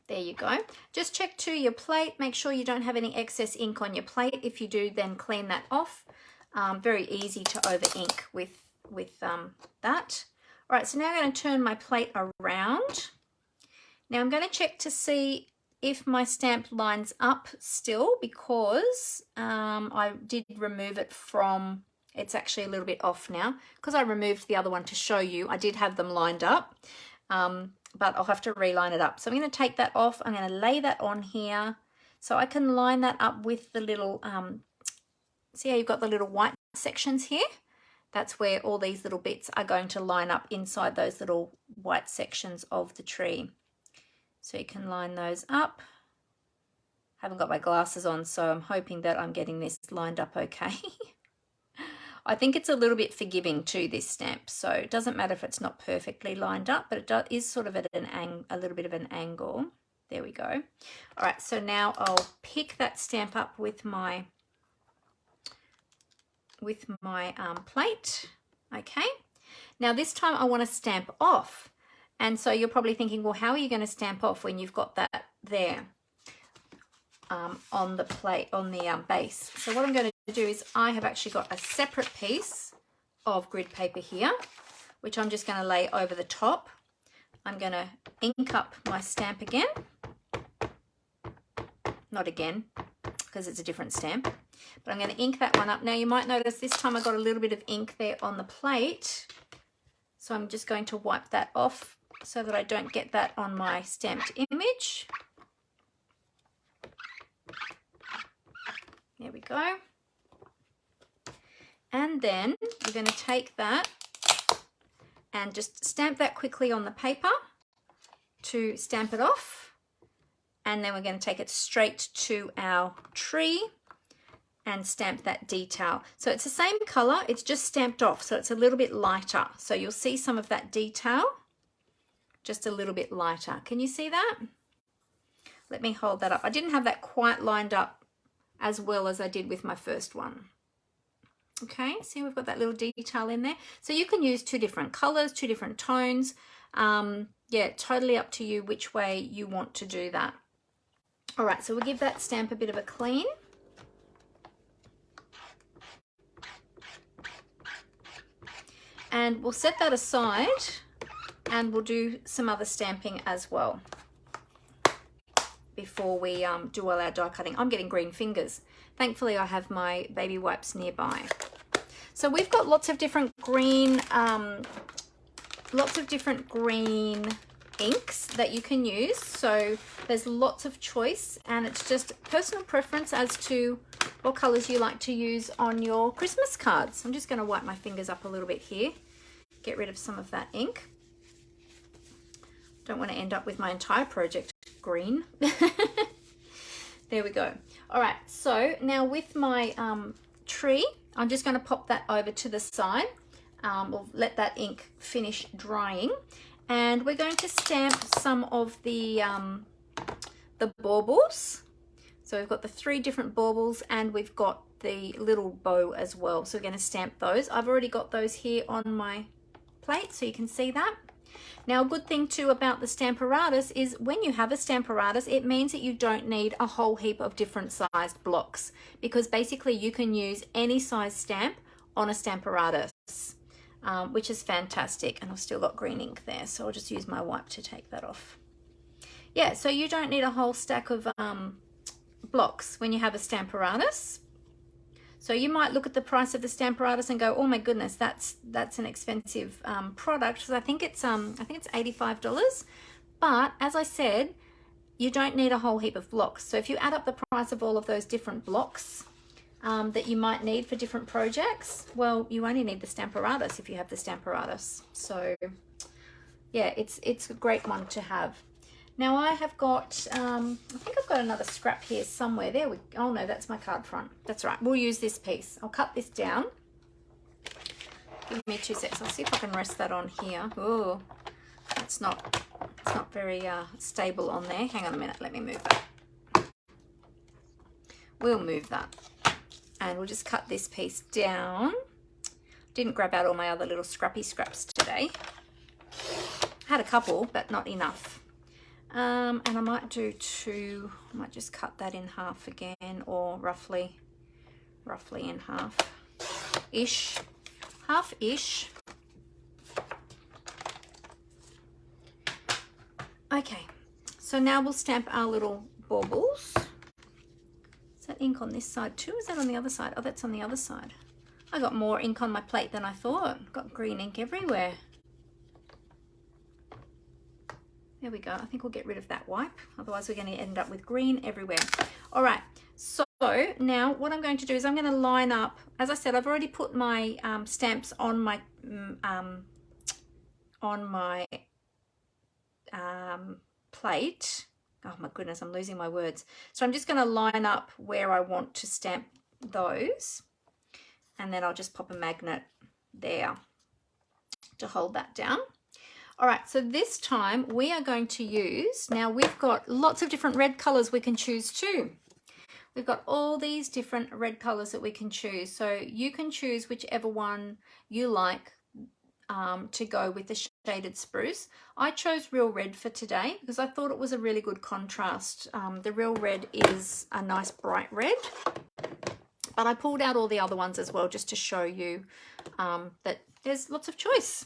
S1: There you go. Just check to your plate. Make sure you don't have any excess ink on your plate. If you do, then clean that off. Very easy to over ink with that. All right, so now I'm going to turn my plate around. Now I'm going to check to see if my stamp lines up still, because I did remove it from, it's actually a little bit off now because I removed the other one to show you. I did have them lined up. But I'll have to reline it up. So I'm going to take that off. I'm going to lay that on here so I can line that up with the little, see how you've got the little white sections here? That's where all these little bits are going to line up inside those little white sections of the tree. So you can line those up. Haven't got my glasses on, so I'm hoping that I'm getting this lined up okay. I think it's a little bit forgiving too, this stamp, so it doesn't matter if it's not perfectly lined up, but it is sort of at a little bit of an angle. There we go. All right, so now I'll pick that stamp up with my plate. Okay, now this time I want to stamp off, and so you're probably thinking, well, how are you going to stamp off when you've got that there on the plate, on the base? So what I'm going to do is I have actually got a separate piece of grid paper here, which I'm just going to lay over the top. I'm going to ink up my stamp again. Not again, because it's a different stamp, but I'm going to ink that one up. Now you might notice this time I got a little bit of ink there on the plate, so I'm just going to wipe that off so that I don't get that on my stamped image. There we go. And then you're going to take that and just stamp that quickly on the paper to stamp it off. And then we're going to take it straight to our tree and stamp that detail. So it's the same color, it's just stamped off, so it's a little bit lighter. So you'll see some of that detail, just a little bit lighter. Can you see that? Let me hold that up. I didn't have that quite lined up as well as I did with my first one. Okay, see we've got that little detail in there. So you can use two different colors, two different tones. Yeah, totally up to you which way you want to do that. All right, so we'll give that stamp a bit of a clean. And we'll set that aside and we'll do some other stamping as well before we do all our die cutting. I'm getting green fingers. Thankfully, I have my baby wipes nearby. So we've got lots of different green inks that you can use. So there's lots of choice, and it's just personal preference as to what colors you like to use on your Christmas cards. I'm just going to wipe my fingers up a little bit here, get rid of some of that ink. Don't want to end up with my entire project green. There we go. All right, so now with my tree, I'm just going to pop that over to the side. We'll let that ink finish drying, and we're going to stamp some of the baubles. So we've got the 3 different baubles, and we've got the little bow as well. So we're going to stamp those. I've already got those here on my plate, so you can see that. Now, a good thing too about the Stamparatus is when you have a Stamparatus, it means that you don't need a whole heap of different sized blocks, because basically you can use any size stamp on a Stamparatus, which is fantastic. And I've still got green ink there, so I'll just use my wipe to take that off. Yeah, so you don't need a whole stack of blocks when you have a Stamparatus. So you might look at the price of the Stamparatus and go, oh my goodness, that's an expensive product. So I think it's $85. But as I said, you don't need a whole heap of blocks. So if you add up the price of all of those different blocks that you might need for different projects, well, you only need the Stamparatus if you have the Stamparatus. So yeah, it's a great one to have. Now I have got, I think I've got another scrap here somewhere. There we go. Oh no, that's my card front. That's right. We'll use this piece. I'll cut this down. Give me 2 seconds. I'll see if I can rest that on here. Oh, it's not very stable on there. Hang on a minute. Let me move that. We'll move that. And we'll just cut this piece down. Didn't grab out all my other little scrappy scraps today. Had a couple, but not enough. And I might do 2, I might just cut that in half again, or roughly in half-ish, half-ish. Okay, so now we'll stamp our little baubles. Is that ink on this side too? Is that on the other side? Oh, that's on the other side. I got more ink on my plate than I thought. Got green ink everywhere. There we go. I think we'll get rid of that wipe. Otherwise we're going to end up with green everywhere. All right. So now what I'm going to do is I'm going to line up. As I said, I've already put my stamps on my plate. Oh my goodness, I'm losing my words. So I'm just going to line up where I want to stamp those. And then I'll just pop a magnet there to hold that down. All right, so this time we are going to use, now we've got lots of different red colors we can choose too. We've got all these different red colors that we can choose. So you can choose whichever one you like to go with the shaded spruce. I chose Real Red for today because I thought it was a really good contrast. The Real Red is a nice bright red, but I pulled out all the other ones as well just to show you that there's lots of choice.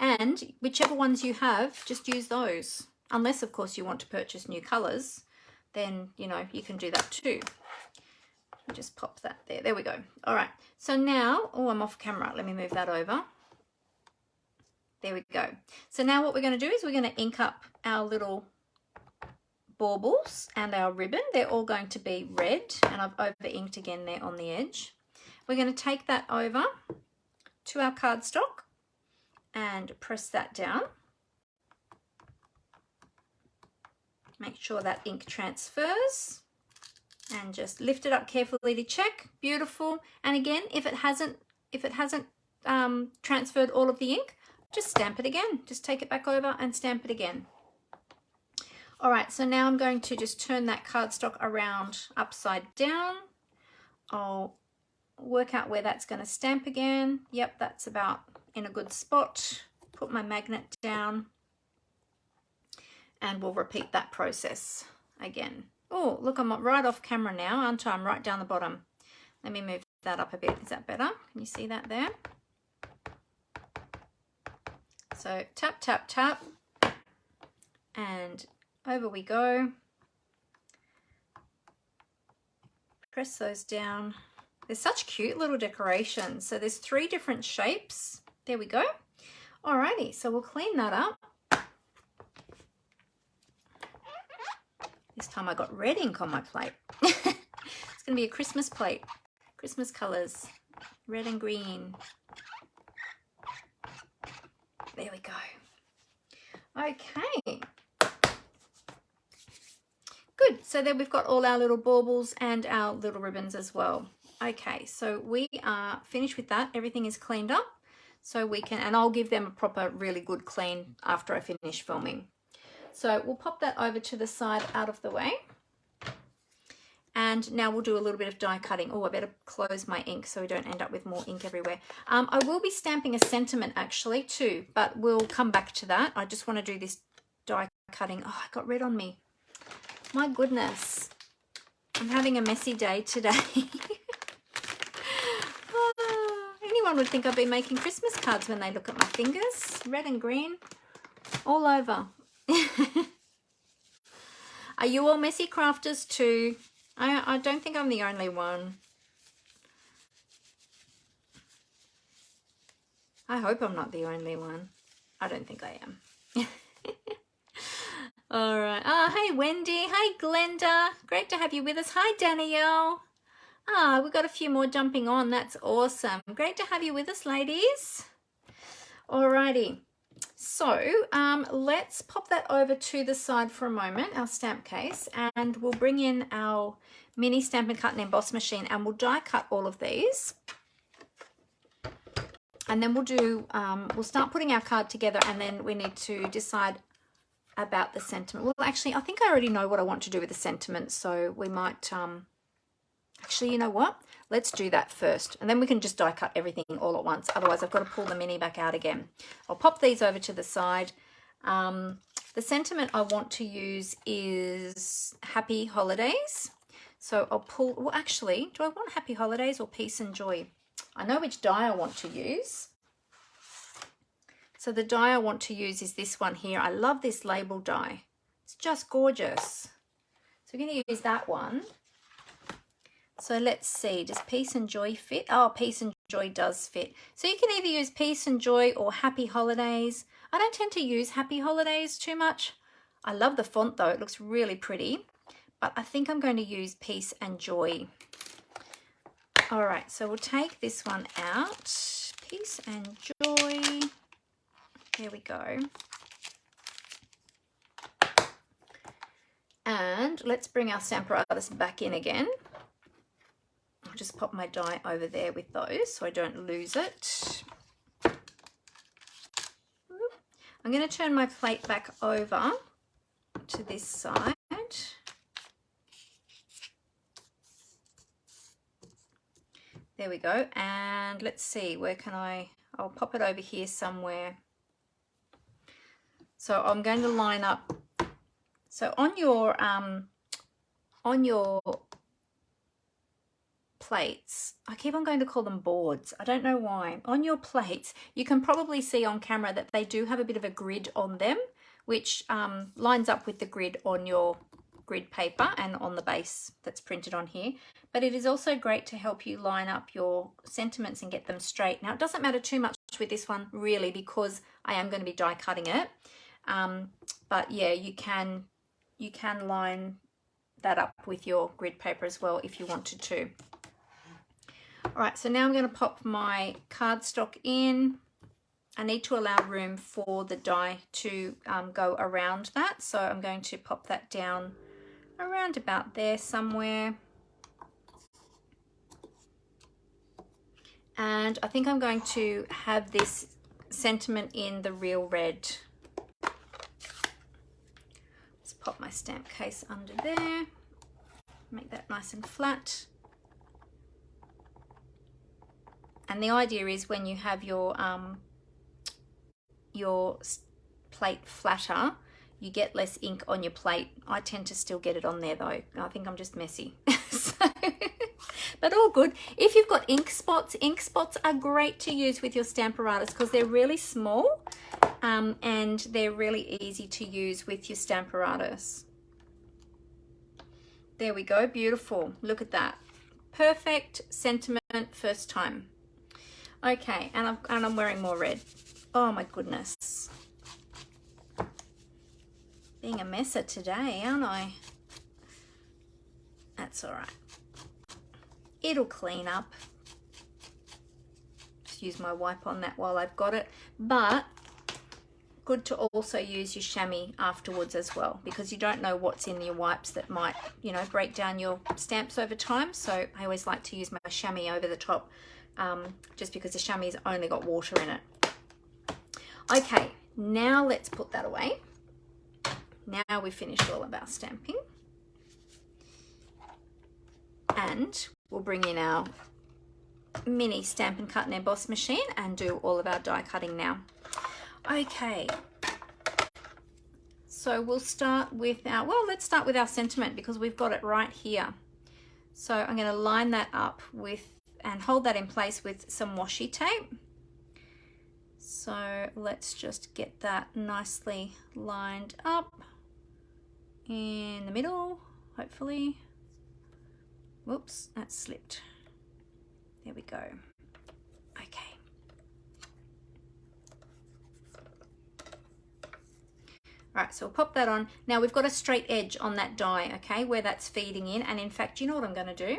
S1: And whichever ones you have, just use those. Unless, of course, you want to purchase new colors, then, you know, you can do that too. I'll just pop that there. There we go. All right. So now, oh, I'm off camera. Let me move that over. There we go. So now what we're going to do is we're going to ink up our little baubles and our ribbon. They're all going to be red, and I've over inked again there on the edge. We're going to take that over to our cardstock and press that down. Make sure that ink transfers and just lift it up carefully to check. Beautiful. And again, if it hasn't transferred all of the ink, just stamp it again. Just take it back over and stamp it again. All right, so now I'm going to just turn that cardstock around upside down. I'll work out where that's going to stamp again. Yep, that's about in a good spot. Put my magnet down and we'll repeat that process again. Oh, look, I'm right off camera now, aren't I? I'm right down the bottom. Let me move that up a bit. Is that better? Can you see that there? So tap, tap, tap, and over we go. Press those down. They're such cute little decorations. So there's 3 different shapes. There we go. Alrighty, so we'll clean that up. This time I got red ink on my plate. It's going to be a Christmas plate. Christmas colours. Red and green. There we go. Okay. Good. So then we've got all our little baubles and our little ribbons as well. Okay, so we are finished with that. Everything is cleaned up. So we can, and I'll give them a proper, really good clean after I finish filming. So we'll pop that over to the side out of the way. And now we'll do a little bit of die cutting. Oh, I better close my ink so we don't end up with more ink everywhere. I will be stamping a sentiment actually too, but we'll come back to that. I just want to do this die cutting. Oh, I got red on me. My goodness. I'm having a messy day today. Anyone would think I've been making Christmas cards when they look at my fingers. Red and green all over. Are you all messy crafters too? I don't think I'm the only one. I hope I'm not the only one. I don't think I am. All right. Oh, hey, Wendy. Hey, Glenda. Great to have you with us. Hi, Danielle. Ah, we've got a few more jumping on. That's awesome. Great to have you with us, ladies. Alrighty. So let's pop that over to the side for a moment, our stamp case, and we'll bring in our mini Stampin' Cut and Emboss machine and we'll die cut all of these. And then we'll do, we'll start putting our card together, and then we need to decide about the sentiment. Well, actually, I think I already know what I want to do with the sentiment, so we might, actually, you know what? Let's do that first, and then we can just die cut everything all at once. Otherwise, I've got to pull the mini back out again. I'll pop these over to the side. The sentiment I want to use is Happy Holidays. So I'll pull, well, actually, do I want Happy Holidays or Peace and Joy? I know which die I want to use. So the die I want to use is this one here. I love this label die. It's just gorgeous. So we're going to use that one. So let's see, does Peace and Joy fit? Oh, Peace and Joy does fit. So you can either use Peace and Joy or Happy Holidays. I don't tend to use Happy Holidays too much. I love the font though, it looks really pretty. But I think I'm going to use Peace and Joy. All right, so we'll take this one out. Peace and Joy. There we go. And let's bring our Stamparatus back in again. I'll just pop my die over there with those so I don't lose it. I'm going to turn my plate back over to this side. There we go. And let's see, where can I'll pop it over here somewhere. So I'm going to line up. So on your plates, I keep on going to call them boards, I don't know why. On your plates, you can probably see on camera that they do have a bit of a grid on them, which lines up with the grid on your grid paper and on the base that's printed on here. But it is also great to help you line up your sentiments and get them straight. Now, it doesn't matter too much with this one really, because I am going to be die cutting it. But yeah, you can line that up with your grid paper as well if you wanted to. All right, so now I'm going to pop my cardstock in. I need to allow room for the die to go around that, so I'm going to pop that down around about there somewhere. And I think I'm going to have this sentiment in the real red. Let's pop my stamp case under there, make that nice and flat. And the idea is when you have your plate flatter, you get less ink on your plate. I tend to still get it on there though. I think I'm just messy. But all good. If you've got ink spots are great to use with your Stamparatus because they're really small and they're really easy to use with your Stamparatus. There we go, beautiful. Look at that. Perfect sentiment first time. Okay, and I'm wearing more red. Oh my goodness. Being a messer today, aren't I? That's all right. It'll clean up. Just use my wipe on that while I've got it. But good to also use your chamois afterwards as well, because you don't know what's in your wipes that might, you know, break down your stamps over time. So I always like to use my chamois over the top, just because the chamois has only got water in it. Okay, now let's put that away. Now we've finished all of our stamping. And we'll bring in our mini Stampin' Cut and Emboss machine and do all of our die cutting now. Okay, so we'll start with our, well, let's start with our sentiment because we've got it right here. So I'm going to line that up with and hold that in place with some washi tape. So let's just get that nicely lined up in the middle, hopefully. Whoops, that slipped. There we go. Okay. All right, so we'll pop that on. Now we've got a straight edge on that die, okay, where that's feeding in. And in fact, you know what I'm going to do?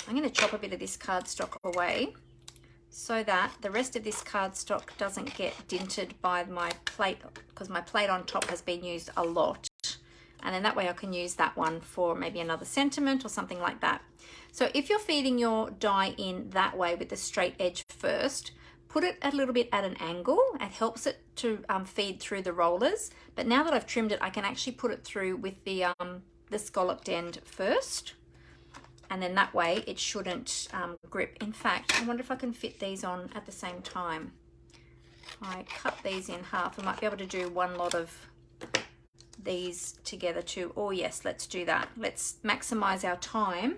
S1: I'm going to chop a bit of this cardstock away so that the rest of this cardstock doesn't get dinted by my plate, because my plate on top has been used a lot. And then that way I can use that one for maybe another sentiment or something like that. So if you're feeding your die in that way with the straight edge first, put it a little bit at an angle. It helps it to feed through the rollers. But now that I've trimmed it, I can actually put it through with the scalloped end first. And then that way it shouldn't grip. In fact, I wonder if I can fit these on at the same time. I cut these in half. I might be able to do one lot of these together too. Oh yes, let's do that. Let's maximize our time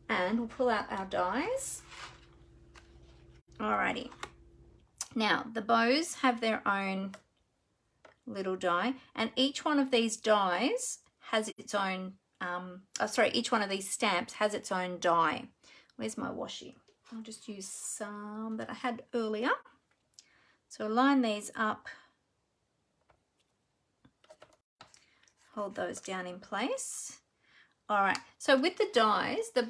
S1: and we'll pull out our dies. Alrighty. Now the bows have their own little die, and each one of these dies has its own, each one of these stamps has its own die. Where's my washi? I'll just use some that I had earlier. So line these up. Hold those down in place. All right, so with the dies, the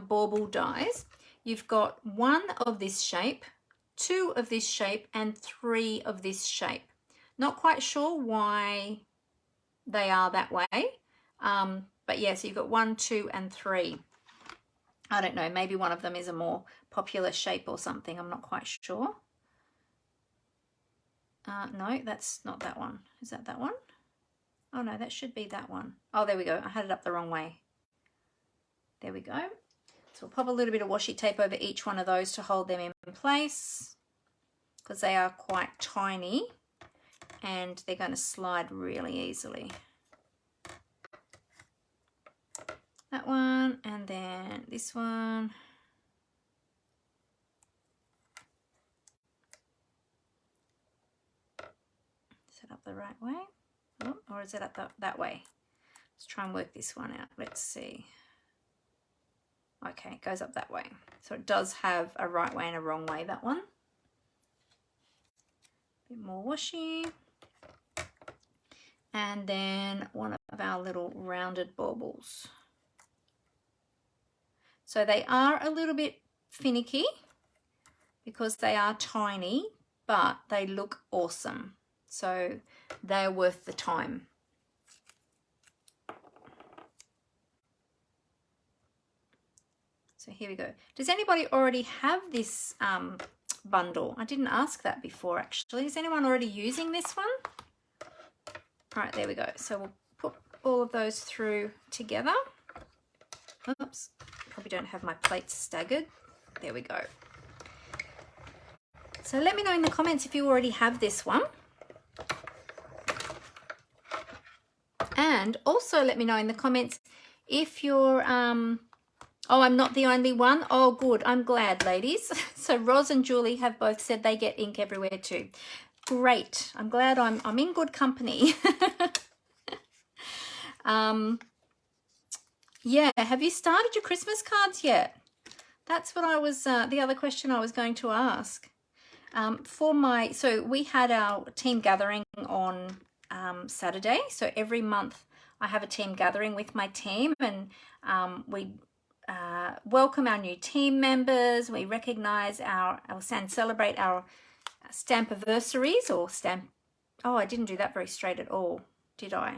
S1: bauble dies, you've got 1 of this shape, 2 of this shape, and 3 of this shape. Not quite sure why they are that way, but yeah, so you've got 1, 2, and 3. I don't know, maybe one of them is a more popular shape or something, I'm not quite sure. No, that's not that one. Is that one? Oh no, that should be that one. Oh, there we go. I had it up the wrong way. There we go. So we'll pop a little bit of washi tape over each one of those to hold them in place, because they are quite tiny and they're going to slide really easily. That one, and then this one. Is it up the right way? Oh, or is it up that way? Let's try and work this one out. Let's see. Okay, it goes up that way. So it does have a right way and a wrong way, that one. A bit more washi. And then one of our little rounded baubles. So they are a little bit finicky because they are tiny, but they look awesome. So they're worth the time. So here we go. Does anybody already have this bundle? I didn't ask that before actually. Is anyone already using this one? All right, there we go. So we'll put all of those through together. Oops, probably don't have my plates staggered. There we go. So let me know in the comments if you already have this one. And also let me know in the comments if you're, oh, I'm not the only one. Oh, good. I'm glad, ladies. So Roz and Julie have both said they get ink everywhere too. Great. I'm glad I'm in good company. Yeah, have you started your Christmas cards yet? That's what I was, the other question I was going to ask. So we had our team gathering on Saturday. So every month I have a team gathering with my team, and we welcome our new team members. We recognize and celebrate our stampiversaries or stamp. Oh, I didn't do that very straight at all, did I?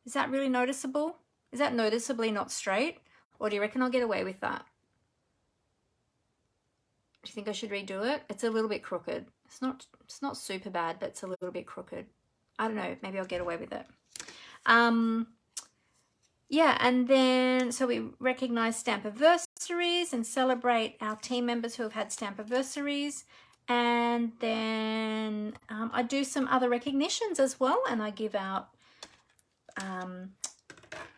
S1: Is that really noticeable? Is that noticeably not straight? Or do you reckon I'll get away with that? Do you think I should redo it? It's a little bit crooked. It's not super bad, but it's a little bit crooked. I don't know, maybe I'll get away with it. Yeah, and then so we recognize stampiversaries and celebrate our team members who have had stampiversaries. And then I do some other recognitions as well, and I give out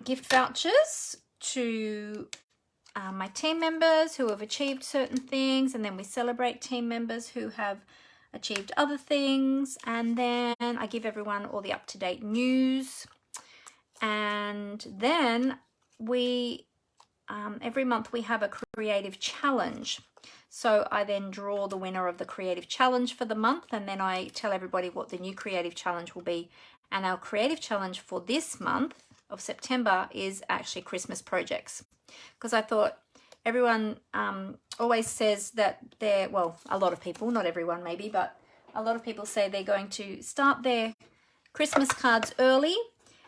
S1: gift vouchers to my team members who have achieved certain things, and then we celebrate team members who have achieved other things, and then I give everyone all the up-to-date news. And then we every month we have a creative challenge. So I then draw the winner of the creative challenge for the month, and then I tell everybody what the new creative challenge will be. And our creative challenge for this month of September is actually Christmas projects, because I thought everyone always says that a lot of people, not everyone maybe, but a lot of people say they're going to start their Christmas cards early,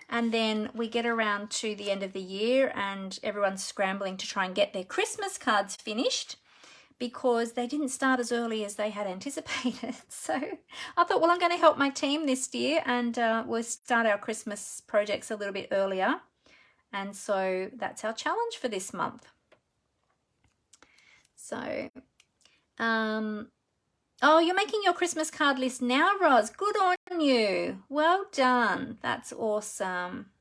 S1: and then we get around to the end of the year and everyone's scrambling to try and get their Christmas cards finished because they didn't start as early as they had anticipated. So I thought, well, I'm going to help my team this year, and we'll start our Christmas projects a little bit earlier. And so that's our challenge for this month. So, oh, you're making your Christmas card list now, Roz. Good on you. Well done. That's awesome.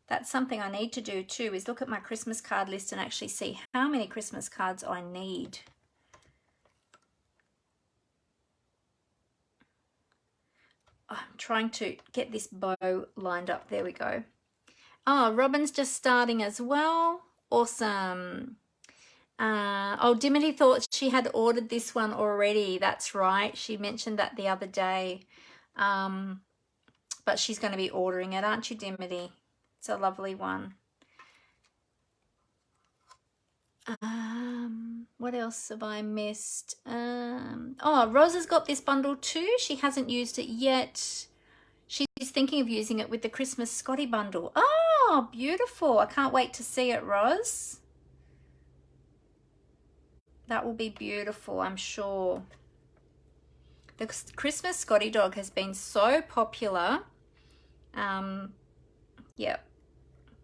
S1: That's something I need to do too, is look at my Christmas card list and actually see how many Christmas cards I need. I'm trying to get this bow lined up. There we go. Oh, Robin's just starting as well. Awesome. Oh, Dimity thought she had ordered this one already. That's right. She mentioned that the other day. But she's going to be ordering it, aren't you, Dimity? It's a lovely one. What else have I missed? Oh, Rosa's got this bundle too. She hasn't used it yet. She's thinking of using it with the Christmas Scotty bundle. Oh, beautiful. I can't wait to see it, Ros. That will be beautiful, I'm sure. The Christmas Scotty dog has been so popular.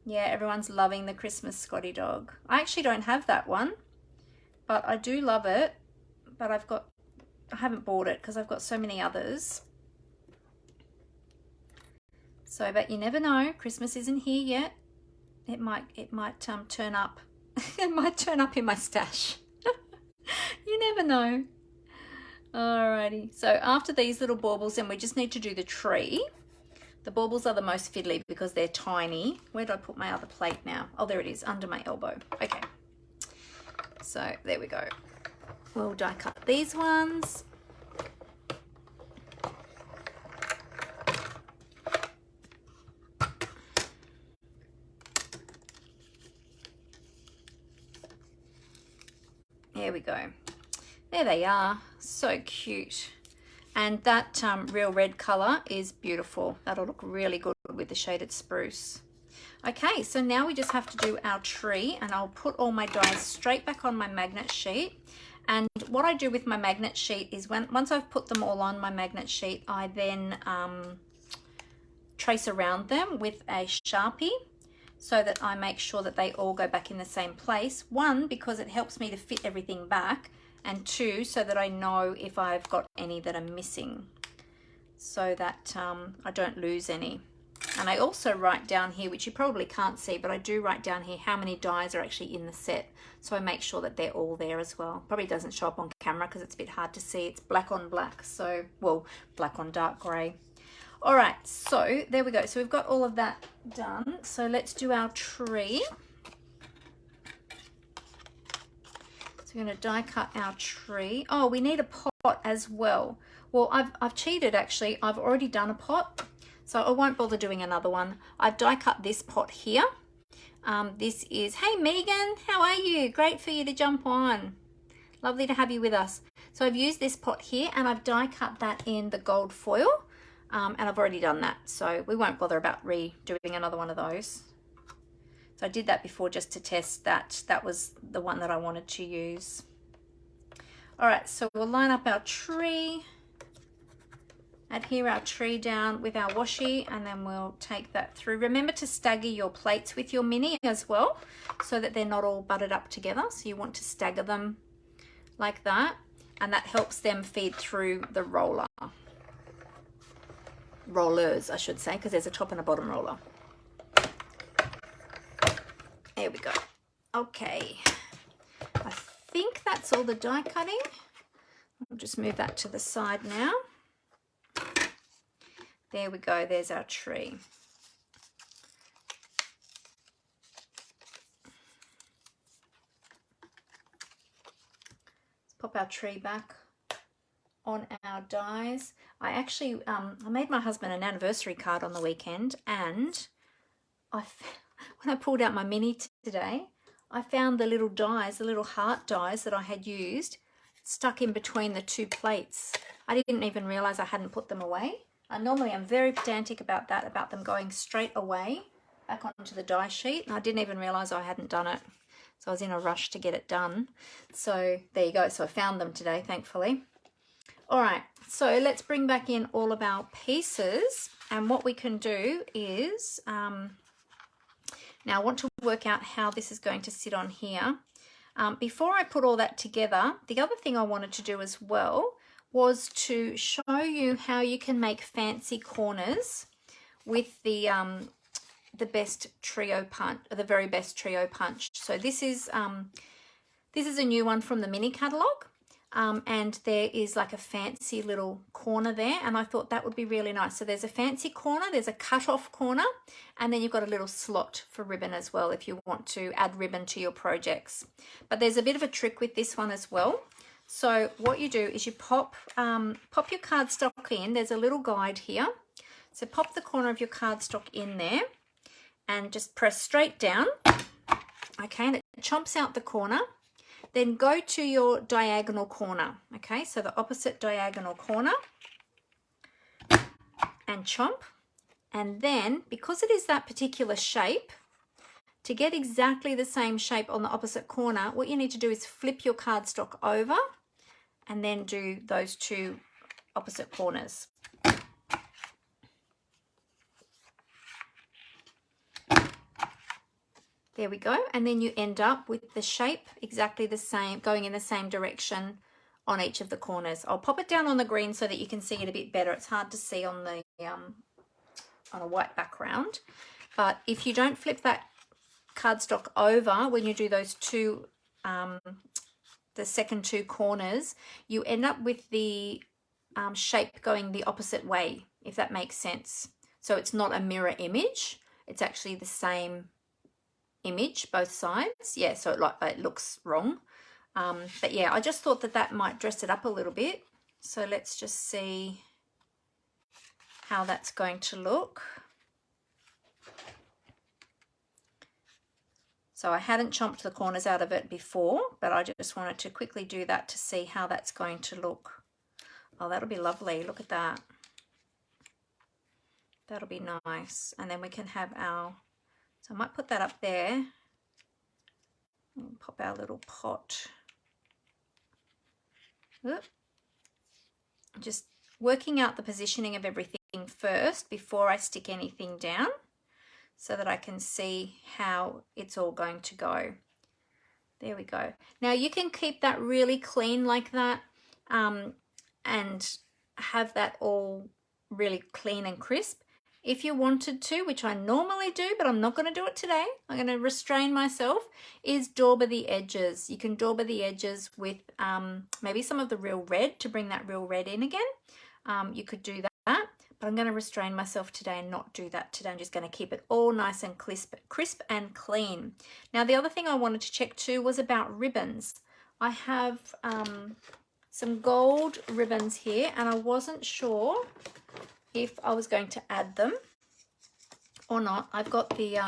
S1: Yeah, everyone's loving the Christmas Scotty dog. I actually don't have that one, but I do love it. But I haven't bought it because I've got so many others. So, but you never know. Christmas isn't here yet. It might turn up. It might turn up in my stash. You never know. Alrighty. So after these little baubles, then we just need to do the tree. The baubles are the most fiddly because they're tiny. Where did I put my other plate now? Oh, there it is, under my elbow. Okay. So there we go. We'll die cut these ones. There we go. There they are. So cute. And that real red color is beautiful. That'll look really good with the shaded spruce. Okay, so now we just have to do our tree, and I'll put all my dies straight back on my magnet sheet. And what I do with my magnet sheet is once I've put them all on my magnet sheet, I then trace around them with a Sharpie so that I make sure that they all go back in the same place. One, because it helps me to fit everything back, and two, so that I know if I've got any that are missing, so that I don't lose any. And I also write down here, which you probably can't see, but I do write down here how many dies are actually in the set, so I make sure that they're all there as well. Probably doesn't show up on camera because it's a bit hard to see. It's black on black, so, well, black on dark grey. All right, so there we go. So we've got all of that done. So let's do our tree. So we're going to die cut our tree. Oh, we need a pot as well. Well, I've cheated actually. I've already done a pot, so I won't bother doing another one. I've die cut this pot here. This is, hey Megan, how are you? Great for you to jump on. Lovely to have you with us. So I've used this pot here and I've die cut that in the gold foil, and I've already done that. So we won't bother about redoing another one of those. So I did that before just to test that. That was the one that I wanted to use. All right, so we'll line up our tree, adhere our tree down with our washi, and then we'll take that through. Remember to stagger your plates with your mini as well, so that they're not all butted up together. So you want to stagger them like that, and that helps them feed through the rollers, I should say, because there's a top and a bottom roller. There we go. Okay, I think that's all the die cutting. I'll just move that to the side now. There we go, there's our tree. Let's pop our tree back on our dies. I actually, I made my husband an anniversary card on the weekend, and when I pulled out my mini today, I found the little dies, the little heart dies that I had used, stuck in between the two plates. I didn't even realize I hadn't put them away. Normally I'm very pedantic about that, about them going straight away back onto the die sheet, and I didn't even realize I hadn't done it. So I was in a rush to get it done. So there you go. So I found them today, thankfully. All right, so let's bring back in all of our pieces, and what we can do is, now I want to work out how this is going to sit on here. Before I put all that together, the other thing I wanted to do as well was to show you how you can make fancy corners with the best trio punch, the very best trio punch. So this is a new one from the mini catalogue. And there is like a fancy little corner there, and I thought that would be really nice. So there's a fancy corner, there's a cut-off corner, and then you've got a little slot for ribbon as well if you want to add ribbon to your projects. But there's a bit of a trick with this one as well. So what you do is you pop your cardstock in. There's a little guide here. So pop the corner of your cardstock in there and just press straight down. Okay, and it chomps out the corner. Then go to your diagonal corner, okay? So the opposite diagonal corner, and chomp. And then, because it is that particular shape, to get exactly the same shape on the opposite corner, what you need to do is flip your cardstock over and then do those two opposite corners. There we go, and then you end up with the shape exactly the same, going in the same direction on each of the corners. I'll pop it down on the green so that you can see it a bit better. It's hard to see on the on a white background, but if you don't flip that cardstock over when you do those two, the second two corners, you end up with the shape going the opposite way, if that makes sense. So it's not a mirror image; it's actually the same image both sides. Yeah, so it looks wrong, but yeah, I just thought that might dress it up a little bit. So let's just see how that's going to look. So I hadn't chomped the corners out of it before, but I just wanted to quickly do that to see how that's going to look. Oh, that'll be lovely. Look at that. That'll be nice. And then we can have our, so I might put that up there and pop our little pot. Oop. Just working out the positioning of everything first before I stick anything down, so that I can see how it's all going to go. There we go. Now you can keep that really clean like that, and have that all really clean and crisp. If you wanted to, which I normally do, but I'm not going to do it today, I'm going to restrain myself, is dauber the edges. You can dauber the edges with maybe some of the real red to bring that real red in again. You could do that, but I'm going to restrain myself today and not do that today. I'm just going to keep it all nice and crisp and clean. Now, the other thing I wanted to check too was about ribbons. I have some gold ribbons here, and I wasn't sure if I was going to add them or not. I've got the,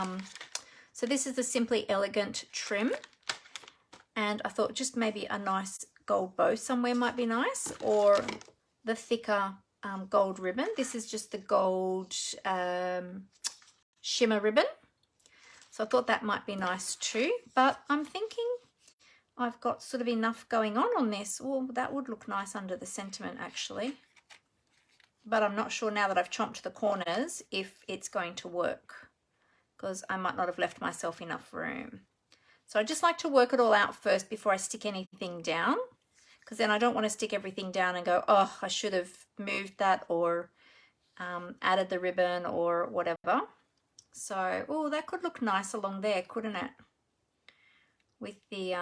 S1: so this is the Simply Elegant trim, and I thought just maybe a nice gold bow somewhere might be nice, or the thicker gold ribbon. This is just the gold shimmer ribbon. So I thought that might be nice too, but I'm thinking I've got sort of enough going on this. Well, that would look nice under the sentiment actually, but I'm not sure now that I've chomped the corners if it's going to work, because I might not have left myself enough room. So I just like to work it all out first before I stick anything down, because then I don't want to stick everything down and go, oh, I should have moved that or added the ribbon or whatever. So, oh, that could look nice along there, couldn't it? With the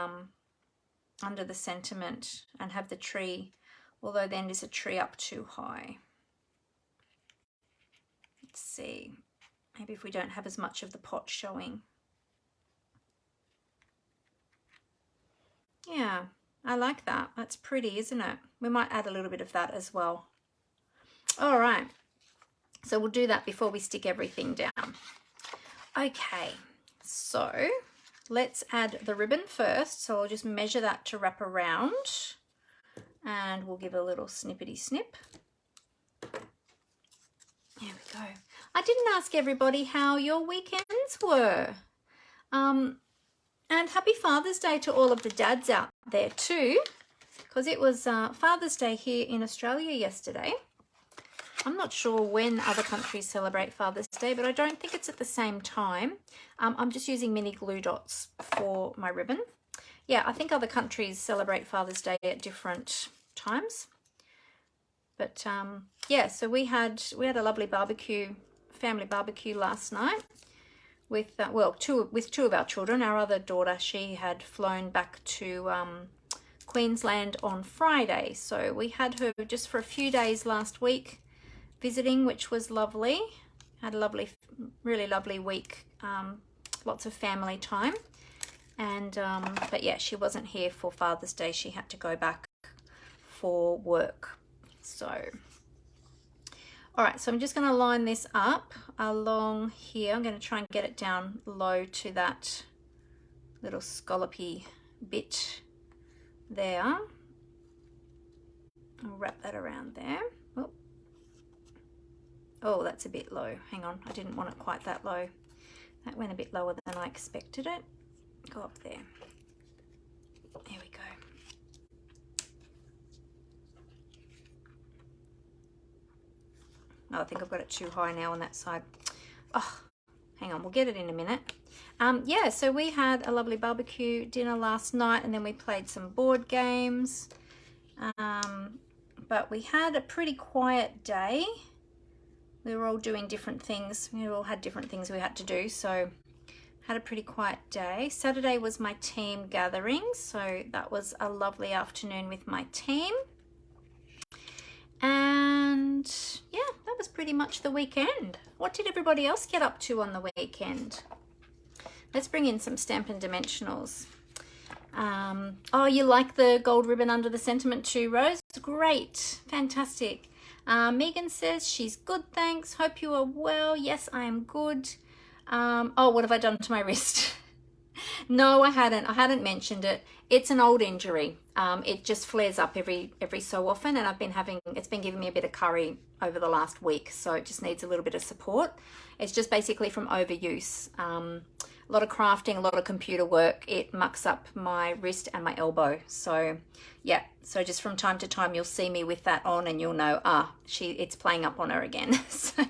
S1: under the sentiment, and have the tree, although then is a tree up too high. Let's see, maybe if we don't have as much of the pot showing. Yeah, I like that. That's pretty, isn't it? We might add a little bit of that as well. All right, so we'll do that before we stick everything down. Okay, so let's add the ribbon first. So I'll just measure that to wrap around, and we'll give a little snippety snip. There we go. I didn't ask everybody how your weekends were. And happy Father's Day to all of the dads out there too, because it was Father's Day here in Australia yesterday. I'm not sure when other countries celebrate Father's Day, but I don't think it's at the same time. I'm just using mini glue dots for my ribbon. Yeah, I think other countries celebrate Father's Day at different times. But yeah, so we had a lovely barbecue, family barbecue last night with well, two of our children. Our other daughter, she had flown back to Queensland on Friday, so we had her just for a few days last week visiting, which was lovely. Had a lovely, really lovely week, lots of family time. And but yeah, she wasn't here for Father's Day. She had to go back for work. So all right, so I'm just going to line this up along here. I'm going to try and get it down low to that little scallopy bit there. I'll wrap that around there. Oh, that's a bit low. Hang on, I didn't want it quite that low. That went a bit lower than I expected it. Go up there. There we go. Oh, I think I've got it too high now on that side. Oh, hang on, we'll get it in a minute. Yeah, so we had a lovely barbecue dinner last night, and then we played some board games. But we had a pretty quiet day. We were all doing different things. We all had different things we had to do, so had a pretty quiet day. Saturday was my team gathering, so that was a lovely afternoon with my team. And yeah, that was pretty much the weekend. What did everybody else get up to on the weekend? Let's bring in some Stampin' Dimensionals. Oh, you like the gold ribbon under the sentiment too, Rose? Great, fantastic. Megan says she's good, thanks. Hope you are well. Yes, I am good. Oh, what have I done to my wrist? No, I hadn't mentioned it. It's an old injury. It just flares up every so often, and it's been giving me a bit of curry over the last week, so it just needs a little bit of support. It's just basically from overuse. A lot of crafting, a lot of computer work. It mucks up my wrist and my elbow. So yeah, so just from time to time you'll see me with that on, and you'll know, it's playing up on her again. So,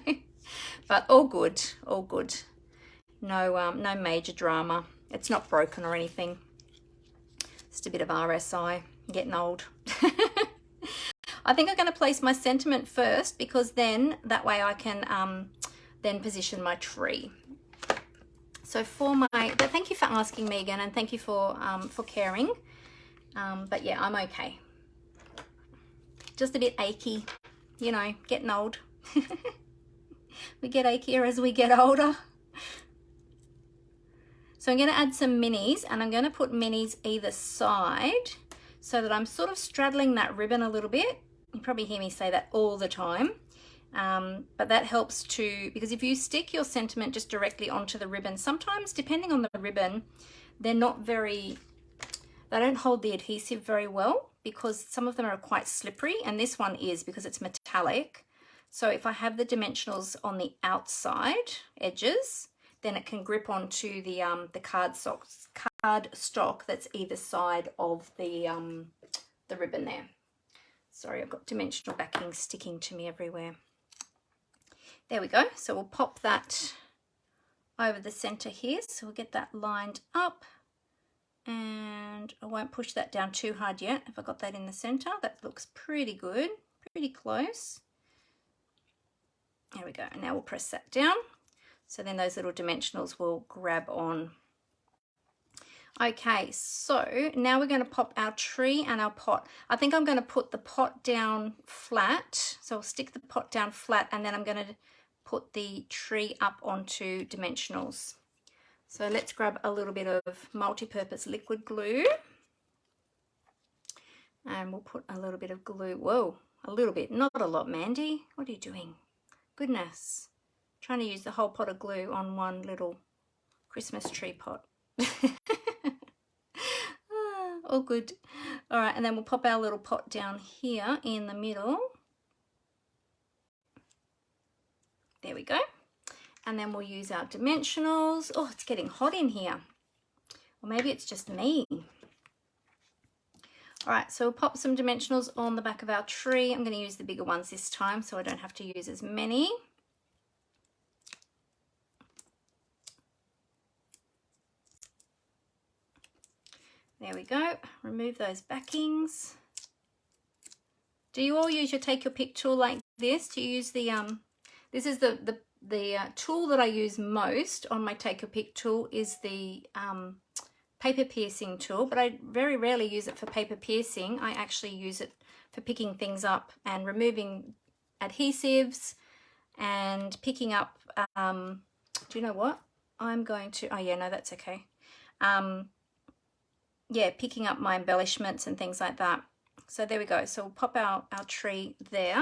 S1: but all good, all good. No, no major drama. It's not broken or anything. Just a bit of RSI. I'm getting old. I think I'm going to place my sentiment first, because then that way I can then position my tree. So thank you for asking, Megan, and thank you for caring. But yeah, I'm okay. Just a bit achy, you know, getting old. We get achier as we get older. So I'm going to add some minis, and I'm going to put minis either side. so that I'm sort of straddling that ribbon a little bit. You probably hear me say that all the time. But that helps too, because if you stick your sentiment just directly onto the ribbon, sometimes depending on the ribbon, they don't hold the adhesive very well, because some of them are quite slippery, and this one is because it's metallic. So if I have the dimensionals on the outside edges, then it can grip onto the card stock that's either side of the ribbon there. Sorry, I've got dimensional backing sticking to me everywhere. There we go. So we'll pop that over the center here. So we'll get that lined up, and I won't push that down too hard yet. If I got that in the center, that looks pretty good, pretty close. There we go. And now we'll press that down. So then those little dimensionals will grab on. Okay, so now we're going to pop our tree and our pot. I think I'm going to put the pot down flat. So I'll stick the pot down flat, and then I'm going to put the tree up onto dimensionals. So let's grab a little bit of multi-purpose liquid glue, and we'll put a little bit of glue. Whoa, a little bit, not a lot, Mandy. What are you doing? Goodness, trying to use the whole pot of glue on one little Christmas tree pot. All good. All right, and then we'll pop our little pot down here in the middle. There we go. And then we'll use our dimensionals. Oh, it's getting hot in here. Or maybe it's just me. All right, so we'll pop some dimensionals on the back of our tree. I'm going to use the bigger ones this time so I don't have to use as many. There we go. Remove those backings. Do you all use your take your pick tool like this? Do you use the this is the tool that I use most on my take your pick tool is the paper piercing tool, but I very rarely use it for paper piercing. I actually use it for picking things up and removing adhesives and picking up do you know what? I'm going to, oh yeah, no, that's okay. Yeah, picking up my embellishments and things like that. So there we go. So we'll pop our tree there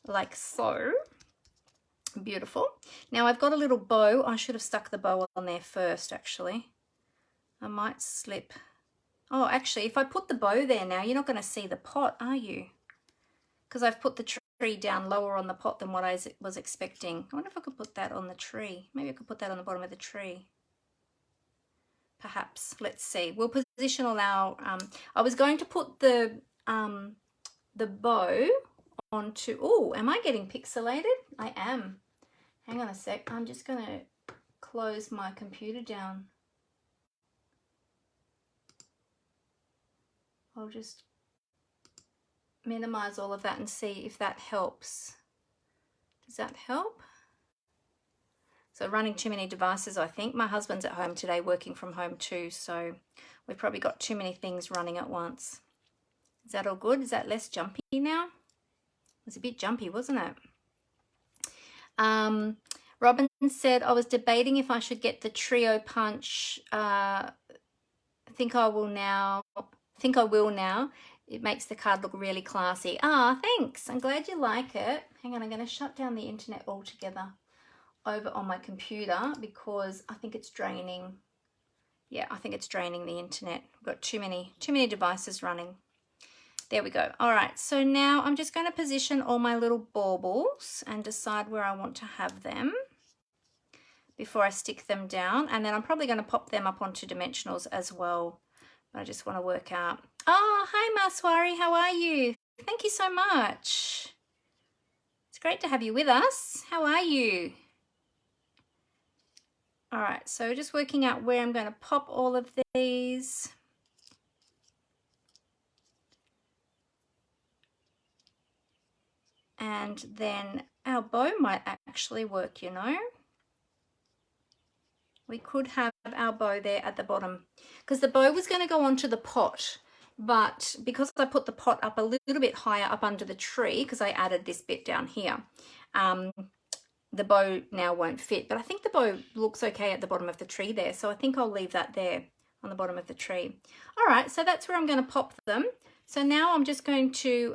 S1: like so. Beautiful. Now I've got a little bow. I should have stuck the bow on there first, actually. I might slip. Oh, actually, if I put the bow there now, you're not going to see the pot, are you? Because I've put the tree down lower on the pot than what I was expecting. I wonder if I could put that on the tree. Maybe I could put that on the bottom of the tree. Perhaps. Let's see. We'll position all our I was going to put the bow onto, oh, am I getting pixelated? I am. Hang on a sec. I'm just going to close my computer down. I'll just minimize all of that and see if that helps. Does that help? So running too many devices, I think. My husband's at home today, working from home too, so we've probably got too many things running at once. Is that all good? Is that less jumpy now? It was a bit jumpy, wasn't it? Robin said, I was debating if I should get the trio punch. Think I will now. It makes the card look really classy. Ah, thanks. I'm glad you like it. Hang on, I'm going to shut down the internet altogether over on my computer because I think it's draining. Yeah, I think it's draining the internet. I've got too many devices running. There we go. All right, so now I'm just going to position all my little baubles and decide where I want to have them before I stick them down. And then I'm probably going to pop them up onto dimensionals as well. But I just want to work out. Oh, hi Maswari, how are you? Thank you so much. It's great to have you with us. How are you? All right, so just working out where I'm going to pop all of these. And then our bow might actually work, you know. We could have our bow there at the bottom because the bow was going to go onto the pot, but because I put the pot up a little bit higher up under the tree because I added this bit down here, the bow now won't fit. But I think the bow looks okay at the bottom of the tree there, so I think I'll leave that there. on the bottom of the tree. All right, so that's where I'm going to pop them. So now I'm just going to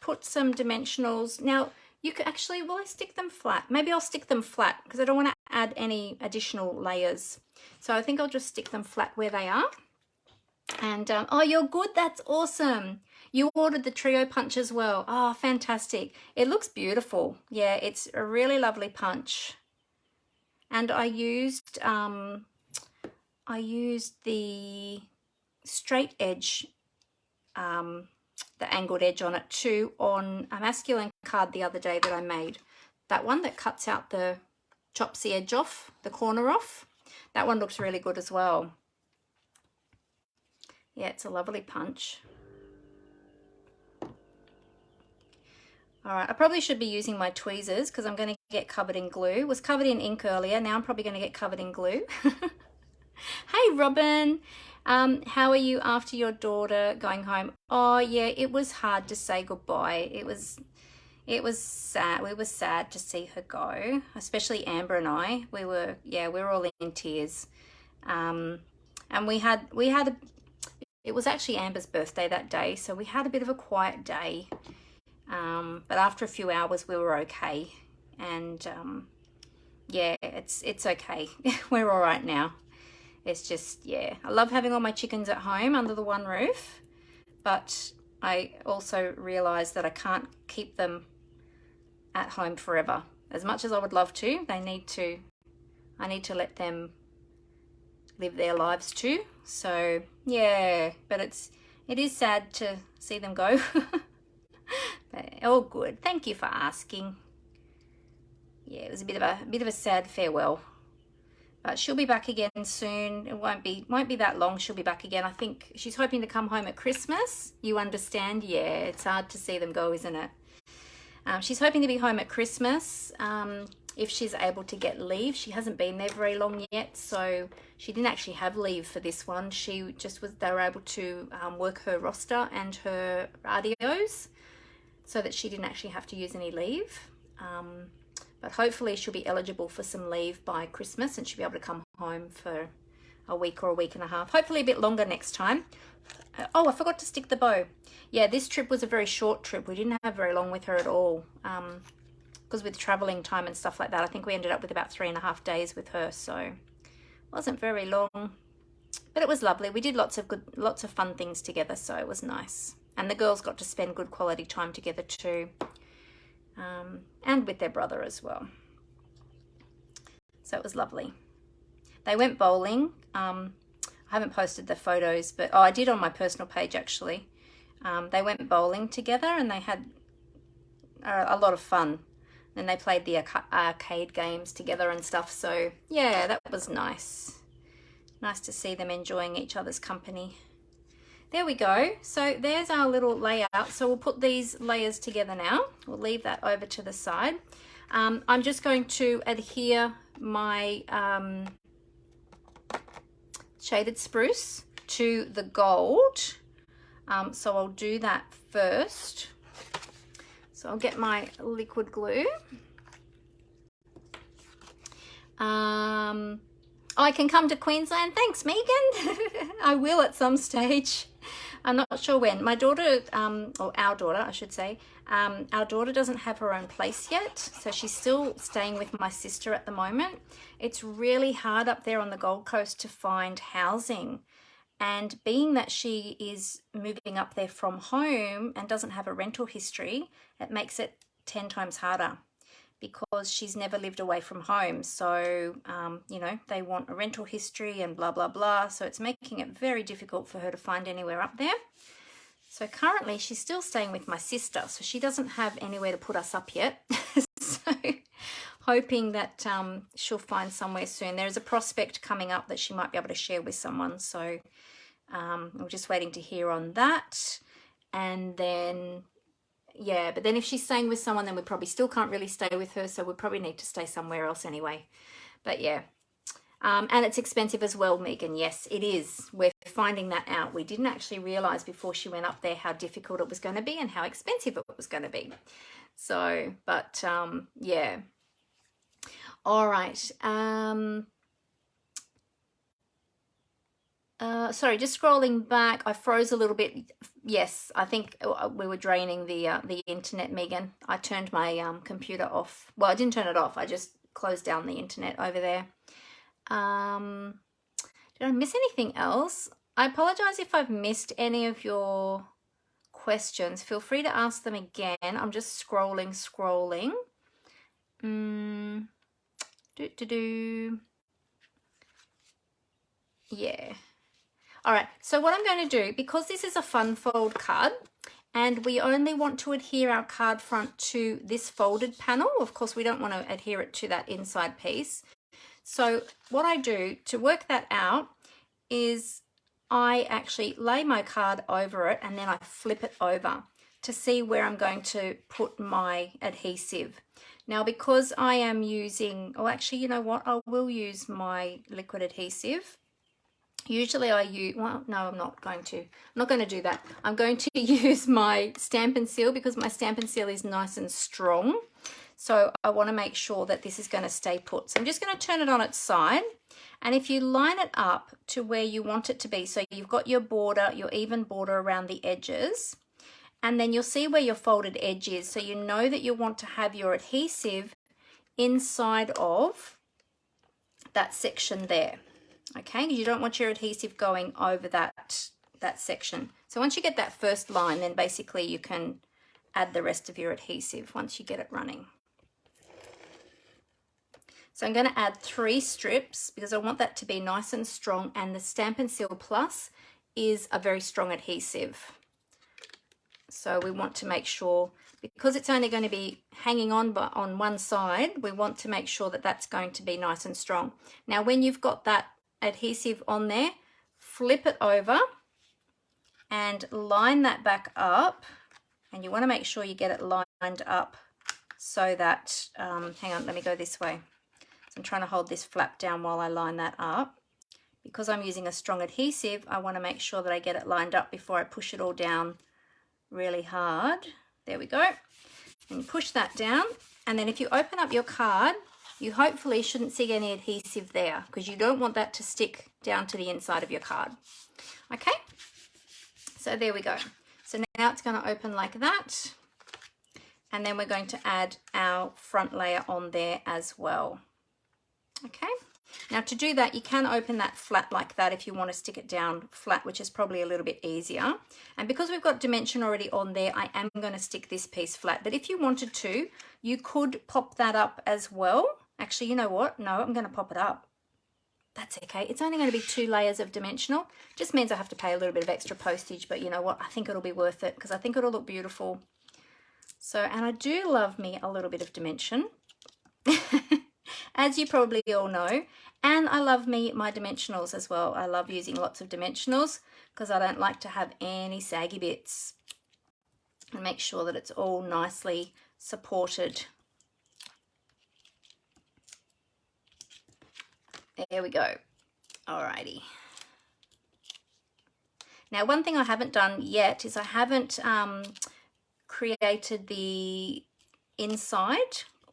S1: put some dimensionals. Now you could actually, will I stick them flat? Maybe I'll stick them flat because I don't want to add any additional layers. So I think I'll just stick them flat where they are. And oh, you're good. That's awesome. You ordered the trio punch as well. Oh, fantastic. It looks beautiful. Yeah, it's a really lovely punch. And I used the straight edge, the angled edge on it too, on a masculine card the other day that I made. That one that cuts out the, chops the edge off, the corner off. That one looks really good as well. Yeah, it's a lovely punch. All right, I probably should be using my tweezers because I'm going to get covered in glue. It was covered in ink earlier. Now I'm probably going to get covered in glue. Hey, Robin. How are you after your daughter going home? Oh, yeah, it was hard to say goodbye. It was sad. We were sad to see her go, especially Amber and I. We were all in tears. And it was actually Amber's birthday that day, so we had a bit of a quiet day. But after a few hours, we were okay. And yeah, it's okay. We're all right now. It's just, yeah, I love having all my chickens at home under the one roof, but I also realize that I can't keep them at home forever. As much as I would love to, I need to let them live their lives too. So yeah, but it is sad to see them go. But all good. Thank you for asking. Yeah, it was a bit of a sad farewell. But she'll be back again soon. It won't be that long. She'll be back again. I think she's hoping to come home at Christmas. You understand? Yeah, it's hard to see them go, isn't it? She's hoping to be home at Christmas if she's able to get leave. She hasn't been there very long yet, so she didn't actually have leave for this one. She just they were able to work her roster and her radios so that she didn't actually have to use any leave. But hopefully she'll be eligible for some leave by Christmas and she'll be able to come home for a week or a week and a half. Hopefully a bit longer next time. Oh, I forgot to stick the bow. Yeah, this trip was a very short trip. We didn't have very long with her at all. Because with traveling time and stuff like that, I think we ended up with about 3.5 days with her. So it wasn't very long, but it was lovely. We did lots of fun things together. So it was nice. And the girls got to spend good quality time together too. And with their brother as well. So it was lovely. They went bowling. I haven't posted the photos, but I did on my personal page actually. They went bowling together and they had a lot of fun. And they played the arcade games together and stuff. So yeah, that was nice. Nice to see them enjoying each other's company. There we go. So there's our little layout. So we'll put these layers together now. We'll leave that over to the side. I'm just going to adhere my shaded spruce to the gold. So I'll do that first. So I'll get my liquid glue. I can come to Queensland. Thanks, Megan. I will at some stage. I'm not sure when. My daughter, or our daughter, I should say, our daughter doesn't have her own place yet. So she's still staying with my sister at the moment. It's really hard up there on the Gold Coast to find housing. And being that she is moving up there from home and doesn't have a rental history, it makes it 10 times harder because she's never lived away from home. So, you know, they want a rental history and blah, blah, blah. So it's making it very difficult for her to find anywhere up there. So currently she's still staying with my sister. So she doesn't have anywhere to put us up yet. So hoping that she'll find somewhere soon. There is a prospect coming up that she might be able to share with someone. So I'm just waiting to hear on that. And then, yeah, but then if she's staying with someone, then we probably still can't really stay with her. So we probably need to stay somewhere else anyway. But yeah. And it's expensive as well, Megan. Yes, it is. We're finding that out. We didn't actually realise before she went up there how difficult it was going to be and how expensive it was going to be. So, but yeah. All right. Sorry, just scrolling back, I froze a little bit. Yes, I think we were draining the internet, Megan. I turned my computer off. Well, I didn't turn it off. I just closed down the internet over there. Did I miss anything else? I apologize if I've missed any of your questions. Feel free to ask them again. I'm just scrolling. Yeah. All right, so what I'm going to do, because this is a fun fold card and we only want to adhere our card front to this folded panel, of course we don't want to adhere it to that inside piece. So what I do to work that out is I actually lay my card over it and then I flip it over to see where I'm going to put my adhesive. Now, because I am using, oh, actually, you know what? I will use my liquid adhesive. Usually I use, well, no, I'm not going to do that. I'm going to use my Stampin' Seal because my Stampin' Seal is nice and strong. So I want to make sure that this is going to stay put. So I'm just going to turn it on its side. And if you line it up to where you want it to be, so you've got your border, your even border around the edges, and then you'll see where your folded edge is. So you know that you want to have your adhesive inside of that section there. Okay, you don't want your adhesive going over that section. So once you get that first line, then basically you can add the rest of your adhesive once you get it running. So I'm going to add 3 strips because I want that to be nice and strong, and the Stampin' Seal Plus is a very strong adhesive. So we want to make sure, because it's only going to be hanging on one side, we want to make sure that that's going to be nice and strong. Now when you've got that adhesive on there, flip it over and line that back up, and you want to make sure you get it lined up so that hang on, let me go this way. So I'm trying to hold this flap down while I line that up. Because I'm using a strong adhesive, I want to make sure that I get it lined up before I push it all down really hard. There we go. And you push that down, and then if you open up your card, you hopefully shouldn't see any adhesive there because you don't want that to stick down to the inside of your card. Okay, so there we go. So now it's going to open like that, and then we're going to add our front layer on there as well. Okay, now to do that, you can open that flat like that if you want to stick it down flat, which is probably a little bit easier. And because we've got dimension already on there, I am going to stick this piece flat. But if you wanted to, you could pop that up as well. Actually, you know what? No, I'm going to pop it up. That's okay. It's only going to be 2 layers of dimensional. Just means I have to pay a little bit of extra postage, but you know what? I think it'll be worth it because I think it'll look beautiful. So, and I do love me a little bit of dimension, as you probably all know. And I love me my dimensionals as well. I love using lots of dimensionals because I don't like to have any saggy bits. And make sure that it's all nicely supported. There we go. Alrighty. Now, one thing I haven't done yet is I haven't created the inside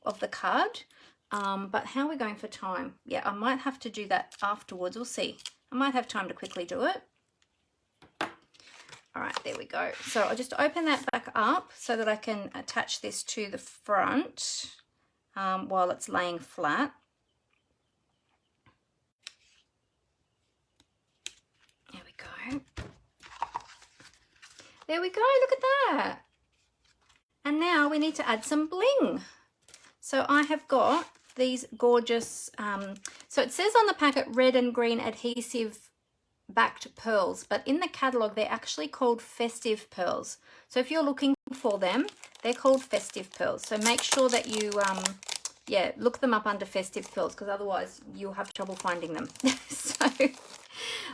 S1: of the card. But how are we going for time? Yeah, I might have to do that afterwards. We'll see. I might have time to quickly do it. All right, there we go. So I'll just open that back up so that I can attach this to the front while it's laying flat. There we go. There we go, look at that. And now we need to add some bling. So I have got these gorgeous, so it says on the packet red and green adhesive backed pearls, but in the catalogue they're actually called festive pearls. So if you're looking for them, they're called festive pearls. So make sure that you, yeah, look them up under festive pearls because otherwise you'll have trouble finding them. So